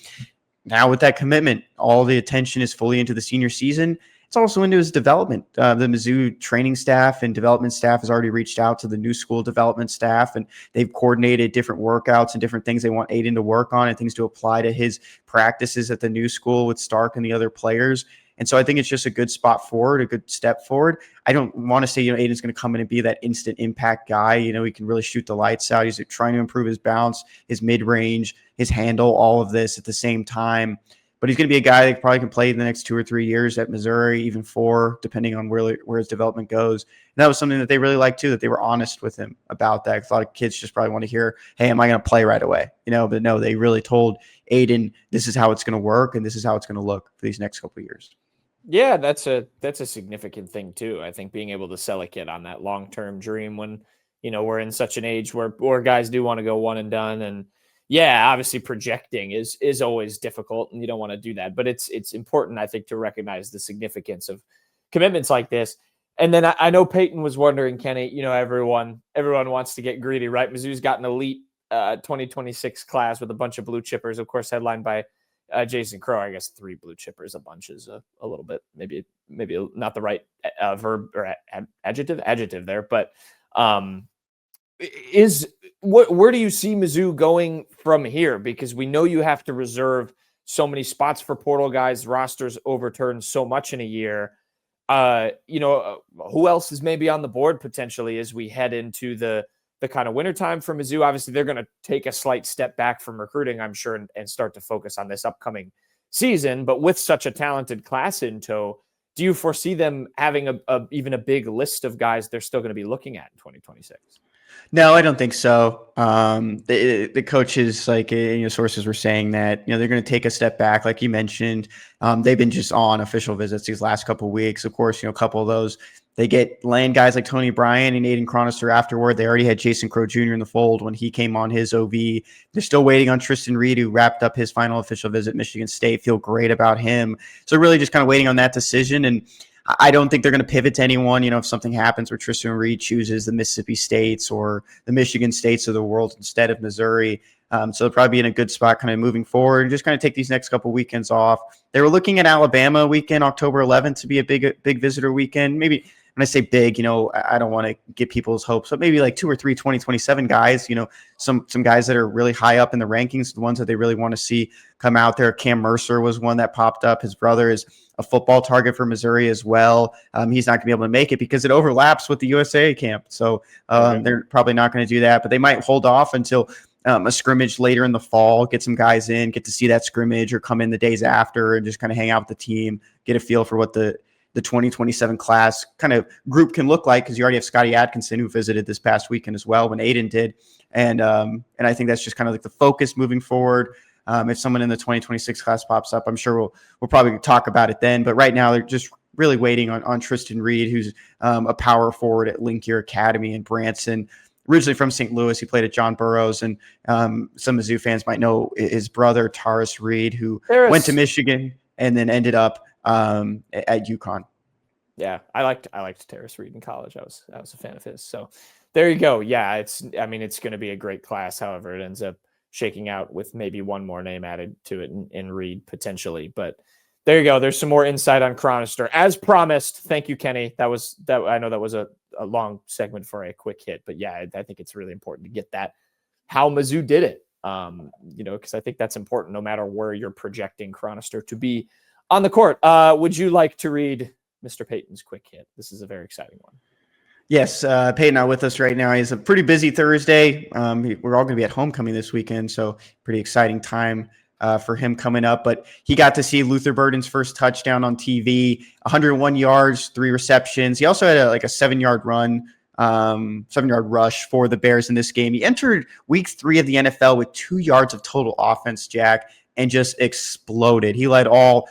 now with that commitment, all the attention is fully into the senior season. It's also into his development. The Mizzou training staff and development staff has already reached out to the new school development staff, and they've coordinated different workouts and different things they want Aidan to work on and things to apply to his practices at the new school with Stark and the other players. And so I think it's just a good spot forward, a good step forward. I don't want to say, Aidan's going to come in and be that instant impact guy. He can really shoot the lights out. He's trying to improve his bounce, his mid-range, his handle, all of this at the same time. but he's going to be a guy that probably can play in the next 2 or 3 years at Missouri, even 4, depending on where his development goes. And that was something that they really liked too, that they were honest with him about that. A lot of kids just probably want to hear, hey, am I going to play right away? But no, they really told Aidan, this is how it's going to work and this is how it's going to look for these next couple of years. Yeah, that's a significant thing too. I think being able to sell a kid on that long-term dream when, we're in such an age where guys do want to go one and done. And yeah, obviously projecting is always difficult and you don't want to do that, but it's important, I think, to recognize the significance of commitments like this. And then I know Peyton was wondering, Kenny, everyone wants to get greedy, right? Mizzou's got an elite 2026 class with a bunch of blue chippers, of course, headlined by Jason Crow. I guess 3 blue chippers, a bunch is a little bit, maybe not the right verb or adjective there, but where do you see Mizzou going from here? Because we know you have to reserve so many spots for portal guys, rosters overturned so much in a year. Who else is maybe on the board potentially as we head into the kind of wintertime for Mizzou? Obviously, they're going to take a slight step back from recruiting, I'm sure, and start to focus on this upcoming season. But with such a talented class in tow, do you foresee them having even a big list of guys they're still going to be looking at in 2026? No, I don't think so. The coaches, sources were saying that they're going to take a step back, like you mentioned. They've been just on official visits these last couple of weeks. Of course, a couple of those they get land guys like Tony Bryan and Aidan Chronister afterward. They already had Jason Crow Jr. in the fold when he came on his OV. They're still waiting on Tristan Reed, who wrapped up his final official visit at Michigan State. Feel great about him. So really just kind of waiting on that decision. And I don't think they're going to pivot to anyone. If something happens where Tristan Reed chooses the Mississippi States or the Michigan States of the world instead of Missouri. So they'll probably be in a good spot kind of moving forward and just kind of take these next couple of weekends off. They were looking at Alabama weekend, October 11th, to be a big visitor weekend. Maybe when I say big, I don't want to get people's hopes, but maybe like 2 or 3 2027 guys, some guys that are really high up in the rankings, the ones that they really want to see come out there. Cam Mercer was one that popped up. His brother is a football target for Missouri as well. He's not going to be able to make it because it overlaps with the USA camp. So they're probably not going to do that, but they might hold off until a scrimmage later in the fall, get some guys in, get to see that scrimmage or come in the days after and just kind of hang out with the team, get a feel for what the 2027 class kind of group can look like, because you already have Scotty Atkinson, who visited this past weekend as well when Aidan did. And I think that's just kind of like the focus moving forward. If someone in the 2026 class pops up, I'm sure we'll probably talk about it then. But right now they're just really waiting on Tristan Reed, who's a power forward at Linkier Academy in Branson. Originally from St. Louis, he played at John Burroughs, and some Mizzou fans might know his brother, Taurus Reed, who went to Michigan and then ended up at UConn. Yeah, I liked Taurus Reed in college. I was a fan of his. So there you go. Yeah, it's going to be a great class. However, it ends up shaking out with maybe one more name added to it in Reed potentially. But there you go. There's some more insight on Chronister as promised. Thank you, Kenny. That I know that was a long segment for a quick hit, but yeah, I think it's really important to get that how Mizzou did it. Because I think that's important no matter where you're projecting Chronister to be on the court. Would you like to read Mr. Payton's quick hit? This is a very exciting one. Yes, Peyton not with us right now. He's a pretty busy Thursday. We're all going to be at homecoming this weekend, so pretty exciting time for him coming up. But he got to see Luther Burden's first touchdown on TV, 101 yards, 3 receptions. He also had a 7-yard run, 7-yard rush for the Bears in this game. He entered week 3 of the NFL with 2 yards of total offense, Jack, and just exploded. He led all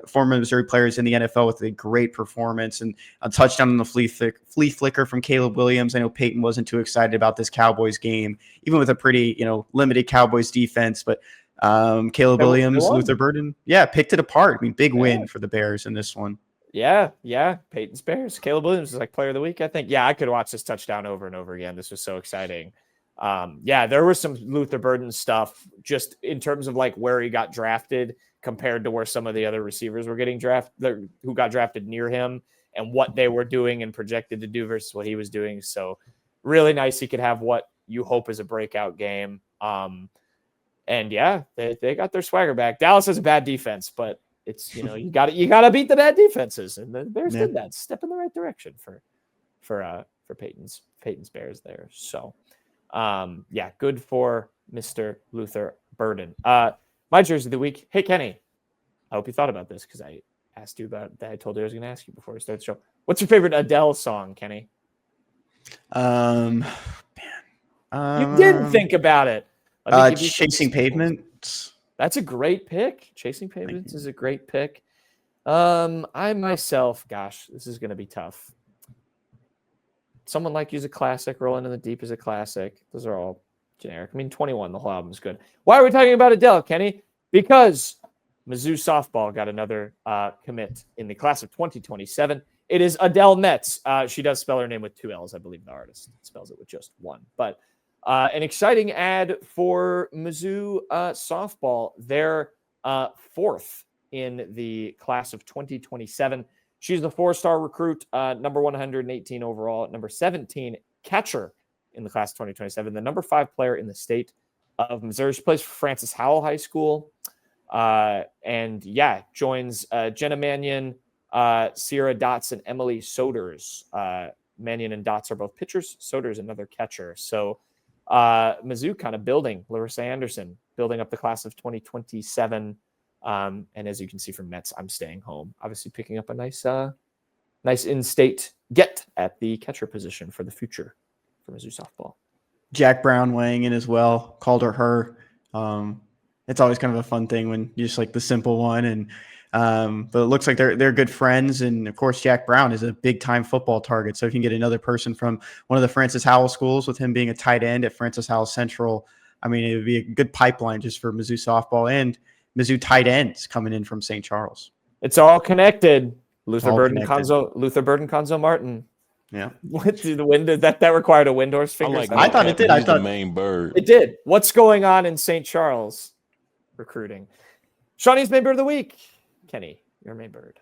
former Missouri players in the NFL with a great performance and a touchdown on the flea flicker from Caleb Williams. I know Peyton wasn't too excited about this Cowboys game, even with a pretty, limited Cowboys defense, but Caleb Williams, Luther Burden, picked it apart. Big win for the Bears in this one. Yeah. Peyton's Bears. Caleb Williams is player of the week, I think. Yeah, I could watch this touchdown over and over again. This was so exciting. There was some Luther Burden stuff just in terms of where he got drafted compared to where some of the other receivers were getting drafted, who got drafted near him, and what they were doing and projected to do versus what he was doing. So really nice. He could have what you hope is a breakout game. And yeah, they got their swagger back. Dallas has a bad defense, but it's, you got to beat the bad defenses. And the Bears did that. Step in the right direction for Peyton's Bears there. So good for Mr. Luther Burden. My jersey of the week. Hey, Kenny, I hope you thought about this because I asked you about that. I told you I was going to ask you before we start the show. What's your favorite Adele song, Kenny? Man. You didn't think about it. Let me give you Chasing Pavements. That's a great pick. Chasing Pavements is a great pick. I myself, gosh, this is going to be tough. Someone Like You is a classic. Rolling in the Deep is a classic. Those are all generic. I mean, 21, the whole album is good. Why are we talking about Adele, Kenny? Because Mizzou softball got another commit in the class of 2027. It is Adele Metz. She does spell her name with 2 L's. I believe the artist spells it with just 1. But an exciting ad for Mizzou softball. They're 4th in the class of 2027. She's the 4-star recruit, number 118 overall, at number 17 catcher in the class of 2027, the number 5 player in the state of Missouri. She plays for Francis Howell High School. And joins Jenna Mannion, Sierra Dotz, and Emily Soders. Mannion and Dotz are both pitchers. Soders another catcher. So Mizzou kind of building. Larissa Anderson building up the class of 2027. And as you can see from Mets, I'm staying home. Obviously picking up a nice in-state get at the catcher position for the future for Mizzou softball. Jack Brown weighing in as well. Called her. It's always kind of a fun thing when you just like the simple one. And but it looks like they're good friends. And of course, Jack Brown is a big time football target. So if you can get another person from one of the Francis Howell schools, with him being a tight end at Francis Howell Central, I mean, it would be a good pipeline just for Mizzou softball and Mizzou tight ends coming in from St. Charles. It's all connected. Luther Burden Conzo Martin. Yeah. What did the wind? That required a Windhorse finger? I thought it did. I thought the main bird. It did. What's going on in St. Charles recruiting? Shawnee's main bird of the week. Kenny, your main bird.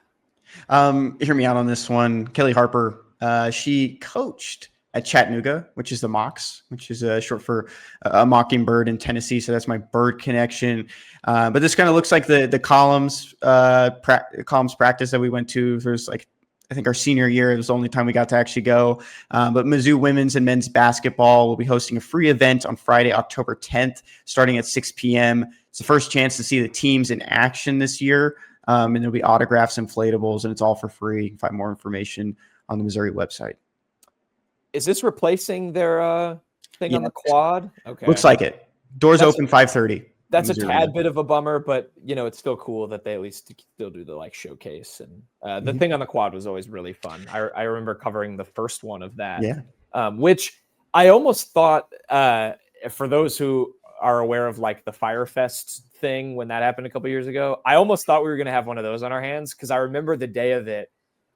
Hear me out on this one. Kelly Harper. She coached at Chattanooga, which is the Mocs, which is short for a mockingbird in Tennessee. So that's my bird connection. But this kind of looks like the columns practice that we went to. There's like, I think our senior year, it was the only time we got to actually go. But Mizzou women's and men's basketball will be hosting a free event on Friday, October 10th, starting at 6 p.m. It's the first chance to see the teams in action this year. And there'll be autographs, inflatables, and it's all for free. You can find more information on the Missouri website. Is this replacing their thing on the quad? Okay. Looks like it. Doors open 5:30. That's a tad bit of a bummer, but it's still cool that they at least still do the showcase. And the thing on the quad was always really fun. I remember covering the first one of that. Yeah. Which I almost thought, for those who are aware of the Firefest thing when that happened a couple years ago, I almost thought we were going to have one of those on our hands, because I remember the day of it.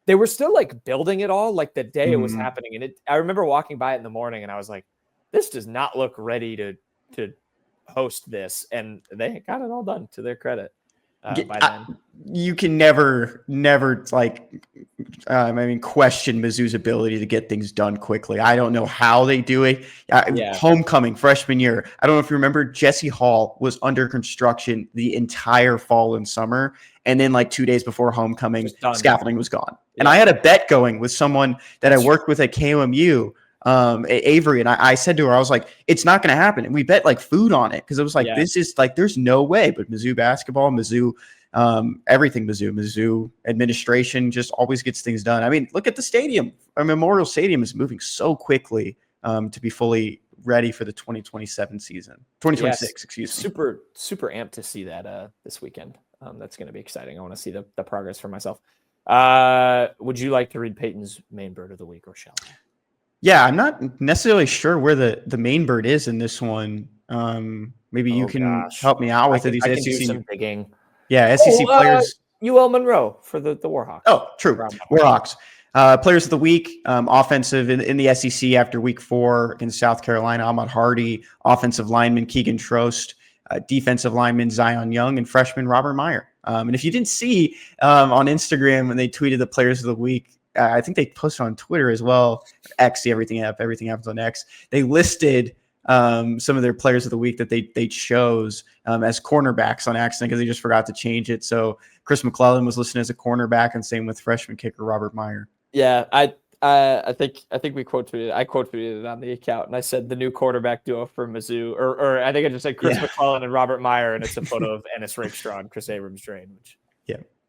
They were still building it all the day it was happening. And I remember walking by it in the morning and I was like, this does not look ready to host this. And they got it all done, to their credit. By then. You can never question Mizzou's ability to get things done quickly. I don't know how they do it. Homecoming freshman year. I don't know if you remember, Jesse Hall was under construction the entire fall and summer. And then 2 days before homecoming, scaffolding was gone. Yeah. And I had a bet going with someone that I worked with at KOMU, Avery. And I said to her, I was like, it's not going to happen. And we bet food on it. Cause it was this is there's no way. But Mizzou basketball, Mizzou, everything Mizzou administration just always gets things done. I mean, look at the stadium. Our Memorial Stadium is moving so quickly to be fully ready for the 2027 season. 2026, excuse me. Super amped to see that this weekend. That's going to be exciting. I want to see the progress for myself. Would you like to read Peyton's main bird of the week, or shall I? Yeah, I'm not necessarily sure where the main bird is in this one. Maybe you can help me out with it. I can do some digging. Yeah, SEC players. UL Monroe for the Warhawks. Oh, true. Warhawks. Players of the week, offensive in the SEC after week 4 against South Carolina, Ahmad Hardy, offensive lineman Keegan Trost, defensive lineman Zion Young, and freshman Robert Meyer. And if you didn't see on Instagram when they tweeted the players of the week, I think they posted on Twitter as well. X, everything happens on X. They listed some of their players of the week that they chose as cornerbacks on accident because they just forgot to change it. So Chris McClellan was listed as a cornerback, and same with freshman kicker Robert Meyer. Yeah, I think we I quote tweeted it on the account, and I said the new quarterback duo for Mizzou, or I think I just said Chris McClellan and Robert Meyer, and it's a photo of Ennis Rakestraw and Chris Abrams-Drain. Which,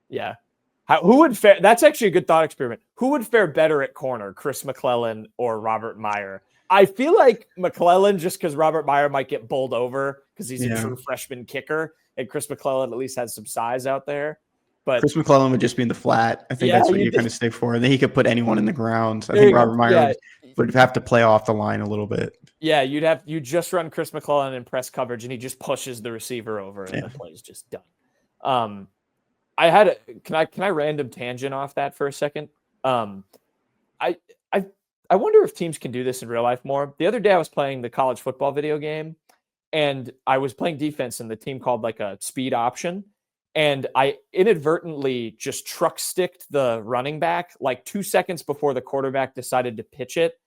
yeah. Who would fare? That's actually a good thought experiment. Who would fare better at corner, Chris McClellan or Robert Meyer? I feel like McClellan, just because Robert Meyer might get bowled over because he's a true freshman kicker, and Chris McClellan at least has some size out there. But Chris McClellan would just be in the flat. I think that's what you're trying to stick for. And then he could put anyone in the ground. I think Robert Meyer would have to play off the line a little bit. Yeah, you just run Chris McClellan in press coverage, and he just pushes the receiver over, and the play is just done. Can I random tangent off that for a second? I wonder if teams can do this in real life more. The other day I was playing the college football video game, and I was playing defense, and the team called like a speed option. And I inadvertently just truck sticked the running back like 2 seconds before the quarterback decided to pitch it.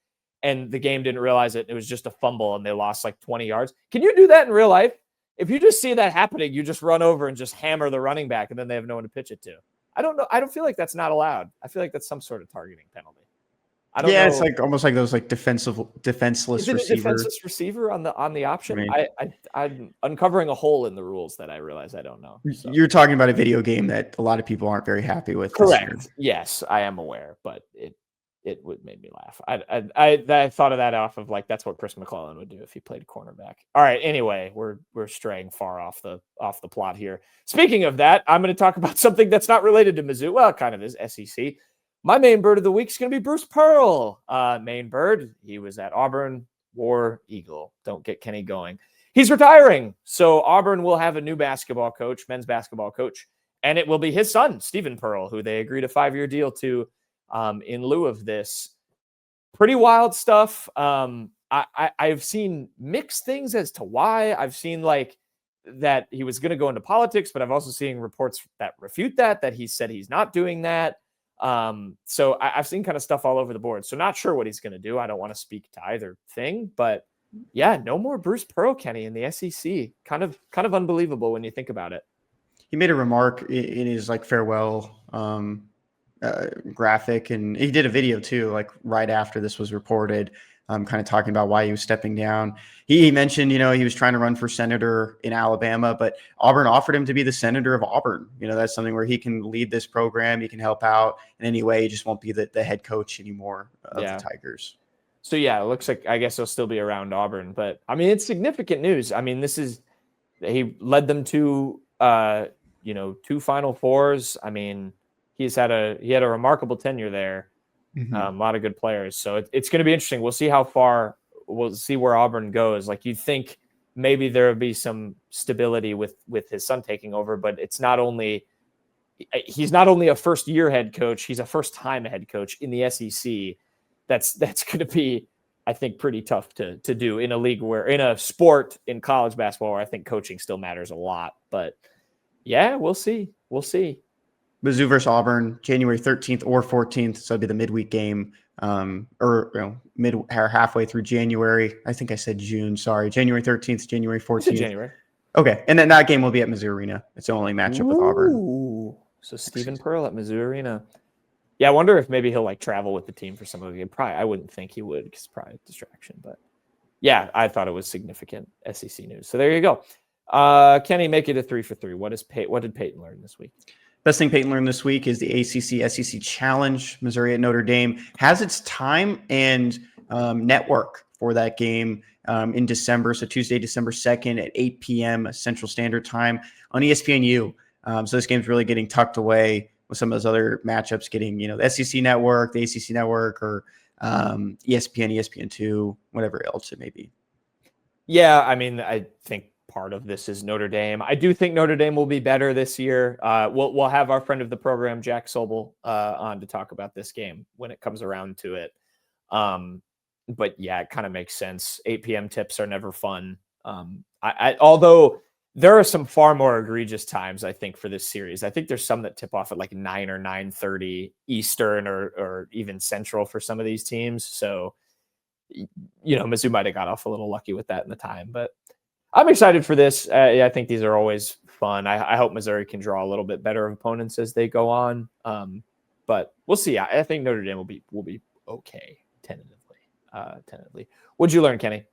And the game didn't realize it. It was just a fumble and they lost like 20 yards. Can you do that in real life? If you just see that happening, you just run over and just hammer the running back and then they have no one to pitch it to. I don't know. I don't feel like that's not allowed. I feel like that's some sort of targeting penalty. I don't know. It's like almost like those like defenseless Is it receiver. a defenseless receiver on the option? I mean, I'm uncovering a hole in the rules that I realize I don't know. So. You're talking about a video game that a lot of people aren't very happy with. Correct. Yes, I am aware, but it would make me laugh. I thought of that off of like that's what Chris McClellan would do if he played cornerback. All right. Anyway, we're straying far off the plot here. Speaking of that, I'm going to talk about something that's not related to Mizzou. Well, it kind of is SEC. My main bird of the week is going to be Bruce Pearl. Main bird. He was at Auburn, War Eagle. Don't get Kenny going. He's retiring. So Auburn will have a new basketball coach, men's basketball coach, and it will be his son, Stephen Pearl, who they agreed a 5-year deal to in lieu of this. Pretty wild stuff. I've seen mixed things as to why. I've seen like that he was going to go into politics, but I've also seen reports that refute that he said he's not doing that. So I've seen kind of stuff all over the board. So not sure what he's going to do. I don't want to speak to either thing, but yeah, no more Bruce Pearl, Kenny, in the SEC. Kind of unbelievable when you think about it. He made a remark in his like farewell graphic, and he did a video too, like right after this was reported, kind of talking about why he was stepping down. He mentioned, he was trying to run for senator in Alabama, but Auburn offered him to be the senator of Auburn. That's something where he can lead this program. He can help out in any way. He just won't be the head coach anymore of the Tigers. So yeah, it looks like, I guess he'll still be around Auburn, but I mean, it's significant news. I mean, he led them to, 2 Final Fours. I mean, he had a remarkable tenure there. Mm-hmm. A lot of good players. So it's going to be interesting. We'll see we'll see where Auburn goes. Like you'd think maybe there would be some stability with his son taking over, but he's not only a first year head coach, he's a first time head coach in the SEC. That's going to be, I think, pretty tough to do in a sport in college basketball where I think coaching still matters a lot. But yeah, we'll see. Mizzou versus Auburn, January 13th or 14th. So it'll be the midweek game, halfway through January. I think I said June. Sorry, January 13th, January 14th. January. Okay, and then that game will be at Mizzou Arena. It's the only matchup with Auburn. So Stephen Pearl at Mizzou Arena. Yeah, I wonder if maybe he'll like travel with the team for some of the game. Probably, I wouldn't think he would because it's probably a distraction. But yeah, I thought it was significant SEC news. So there you go. Kenny, make it a 3 for 3. What did Payton learn this week? Best thing Payton learned this week is the ACC SEC Challenge. Missouri at Notre Dame has its time and network for that game in December. So Tuesday, December 2nd at 8 p.m. Central Standard Time on ESPNU. So this game's really getting tucked away with some of those other matchups getting, the SEC network, the ACC network, or ESPN, ESPN2, whatever else it may be. Yeah, I mean, I think part of this is Notre Dame. I do think Notre Dame will be better this year. We'll have our friend of the program, Jack Sobel, on to talk about this game when it comes around to it. But yeah, it kind of makes sense. 8 p.m. tips are never fun. Although there are some far more egregious times, I think, for this series. I think there's some that tip off at like 9 or 9:30 Eastern or even Central for some of these teams. So, Mizzou might have got off a little lucky with that in the time, but I'm excited for this. I think these are always fun. I hope Missouri can draw a little bit better opponents as they go on. But we'll see. I think Notre Dame will be okay, tentatively. What'd you learn, Kenny?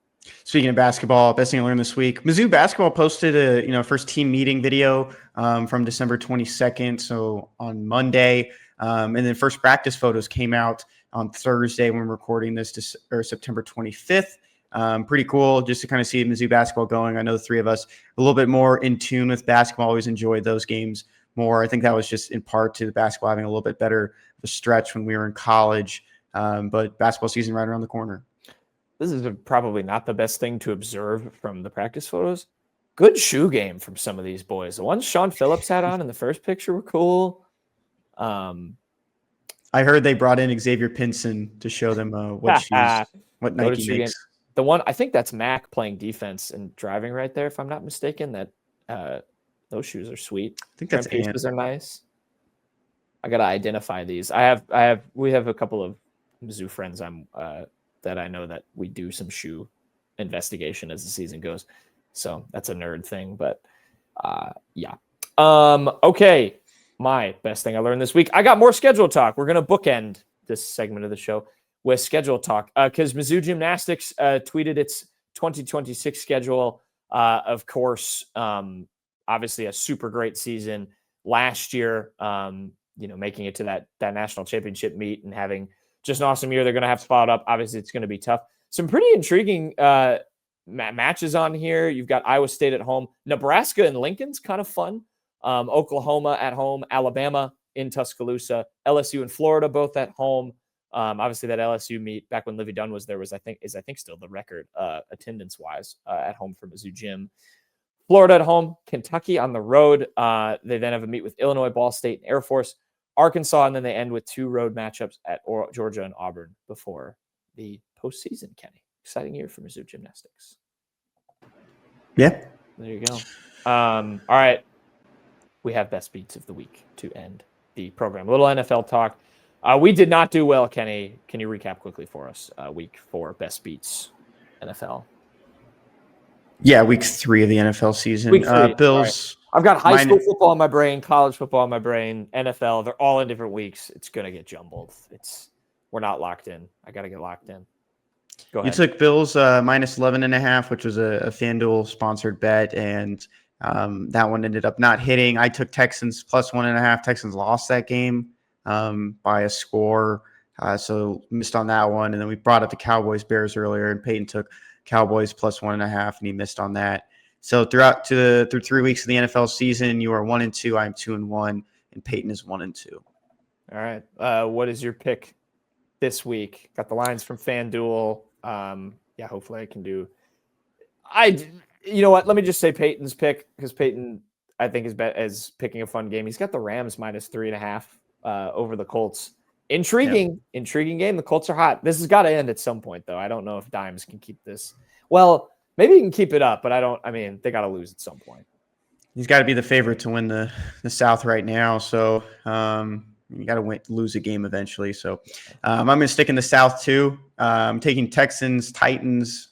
Speaking of basketball, best thing I learned this week, Mizzou basketball posted a first team meeting video from December 22nd, so on Monday, and then first practice photos came out on Thursday when we're recording this, or September 25th. Pretty cool just to kind of see Mizzou basketball going. I know the three of us a little bit more in tune with basketball, always enjoyed those games more. I think that was just in part to the basketball having a little bit better of a stretch when we were in college, but basketball season right around the corner. This is probably not the best thing to observe from the practice photos. Good shoe game from some of these boys. The ones Sean Phillips had on in the first picture were cool. I heard they brought in Xavier Pinson to show them what Nike makes. The one, I think that's Mac playing defense and driving right there, if I'm not mistaken. That those shoes are sweet. I think that's pieces are nice. I gotta identify these. We have a couple of Mizzou friends that I know that we do some shoe investigation as the season goes. So that's a nerd thing, but yeah. Okay. My best thing I learned this week. I got more schedule talk. We're going to bookend this segment of the show with schedule talk because Mizzou Gymnastics tweeted its 2026 schedule. Of course, obviously a super great season last year, making it to that national championship meet and having just an awesome year. They're going to have to follow it up. Obviously, it's going to be tough. Some pretty intriguing matches on here. You've got Iowa State at home. Nebraska and Lincoln's kind of fun. Oklahoma at home. Alabama in Tuscaloosa. LSU and Florida both at home. Obviously, that LSU meet back when Livy Dunn was there is I think still the record attendance-wise at home for Mizzou Gym. Florida at home. Kentucky on the road. They then have a meet with Illinois, Ball State, and Air Force. Arkansas, and then they end with 2 road matchups at Georgia and Auburn before the postseason, Kenny. Exciting year for Mizzou Gymnastics. Yeah. There you go. All right. We have best beats of the week to end the program. A little NFL talk. We did not do well, Kenny. Can you recap quickly for us? Week 4 best beats NFL. Yeah, week 3 of the NFL season. Week 3. Bills. Right. I've got high school football in my brain, college football in my brain, NFL. They're all in different weeks. It's going to get jumbled. We're not locked in. I got to get locked in. Go ahead. You took Bills minus 11.5, which was a FanDuel sponsored bet, and that one ended up not hitting. I took Texans plus 1.5. Texans lost that game by a score, so missed on that one. And then we brought up the Cowboys Bears earlier, and Peyton took Cowboys plus 1.5, and he missed on that. So through 3 weeks of the NFL season, you are 1-2. I'm 2-1, and Peyton is 1-2. All right. What is your pick this week? Got the lines from FanDuel. Yeah, hopefully I can do. You know what? Let me just say Peyton's pick because Peyton, I think, is picking a fun game. He's got the Rams minus 3.5 over the Colts. Intriguing game. The Colts are hot. This has got to end at some point, though. I don't know if Dimes can keep this. Well, maybe he can keep it up, but they got to lose at some point. He's got to be the favorite to win the South right now. So you got to lose a game eventually. So I'm going to stick in the South too. I'm taking Texans, Titans,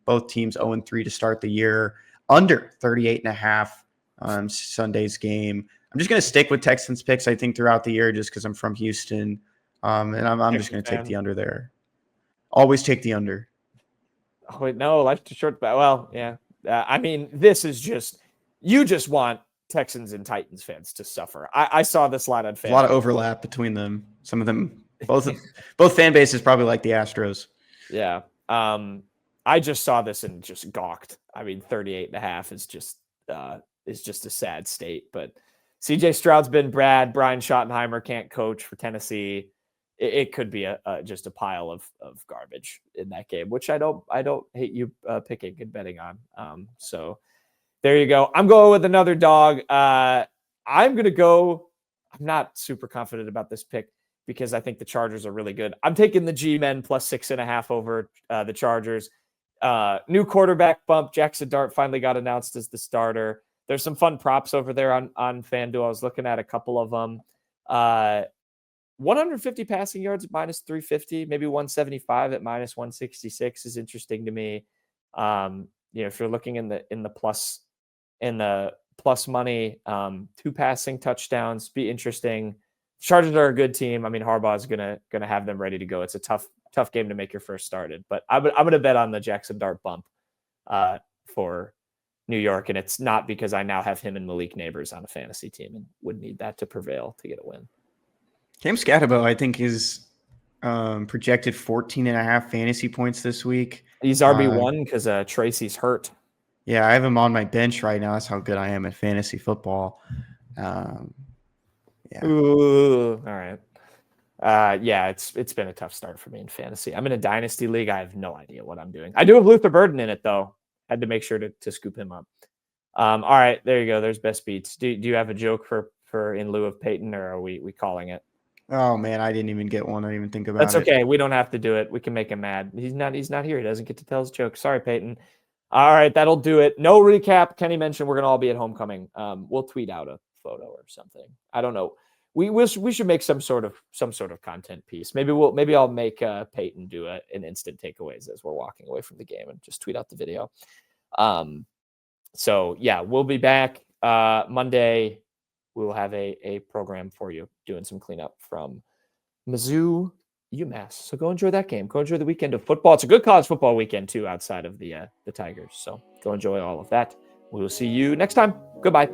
both teams 0-3 to start the year, under 38.5 on Sunday's game. I'm just going to stick with Texans picks, I think, throughout the year just because I'm from Houston. And I'm just going to take the under there. Always take the under. Oh, wait, no, life's too short. Well, yeah. This is just – you just want Texans and Titans fans to suffer. I saw this line on fan. A lot of overlap between them. Some of them – both fan bases probably like the Astros. Yeah. I just saw this and just gawked. 38.5 is just a sad state, but – CJ Stroud's been bad. Brian Schottenheimer can't coach for Tennessee. It could be just a pile of garbage in that game, which I don't hate you picking and betting on. So there you go. I'm going with another dog. I'm going to go. I'm not super confident about this pick because I think the Chargers are really good. I'm taking the G-Men plus 6.5 over the Chargers. New quarterback bump. Jackson Dart finally got announced as the starter. There's some fun props over there on FanDuel. I was looking at a couple of them. 150 passing yards at minus 350, maybe 175 at minus 166 is interesting to me. If you're looking in the plus money, 2 passing touchdowns, be interesting. Chargers are a good team. I mean, Harbaugh is gonna have them ready to go. It's a tough game to make your first started, but I'm gonna bet on the Jackson Dart bump for New York, and it's not because I now have him and Malik Neighbors on a fantasy team and would need that to prevail to get a win. Cam Scatabo, I think, is projected 14.5 fantasy points this week. He's RB1 because Tracy's hurt. Yeah, I have him on my bench right now. That's how good I am at fantasy football. Yeah. Ooh, all right. Yeah, it's been a tough start for me in fantasy. I'm in a dynasty league. I have no idea what I'm doing. I do have Luther Burden in it though. Had to make sure to scoop him up. All right, there you go. There's best beats. Do you have a joke for in lieu of Payton, or are we calling it? Oh man, I didn't even get one. I didn't even think about That's it. okay. We don't have to do it. We can make him mad. He's not here. He doesn't get to tell his joke. Sorry, Payton. All right, that'll do it. No recap. Kenny mentioned we're gonna all be at homecoming. We'll tweet out a photo or something. I don't know. We should make some sort of content piece. Maybe I'll make Peyton do an instant takeaways as we're walking away from the game and just tweet out the video. So yeah, we'll be back Monday. We will have a program for you doing some cleanup from Mizzou UMass. So go enjoy that game. Go enjoy the weekend of football. It's a good college football weekend too, outside of the Tigers. So go enjoy all of that. We will see you next time. Goodbye.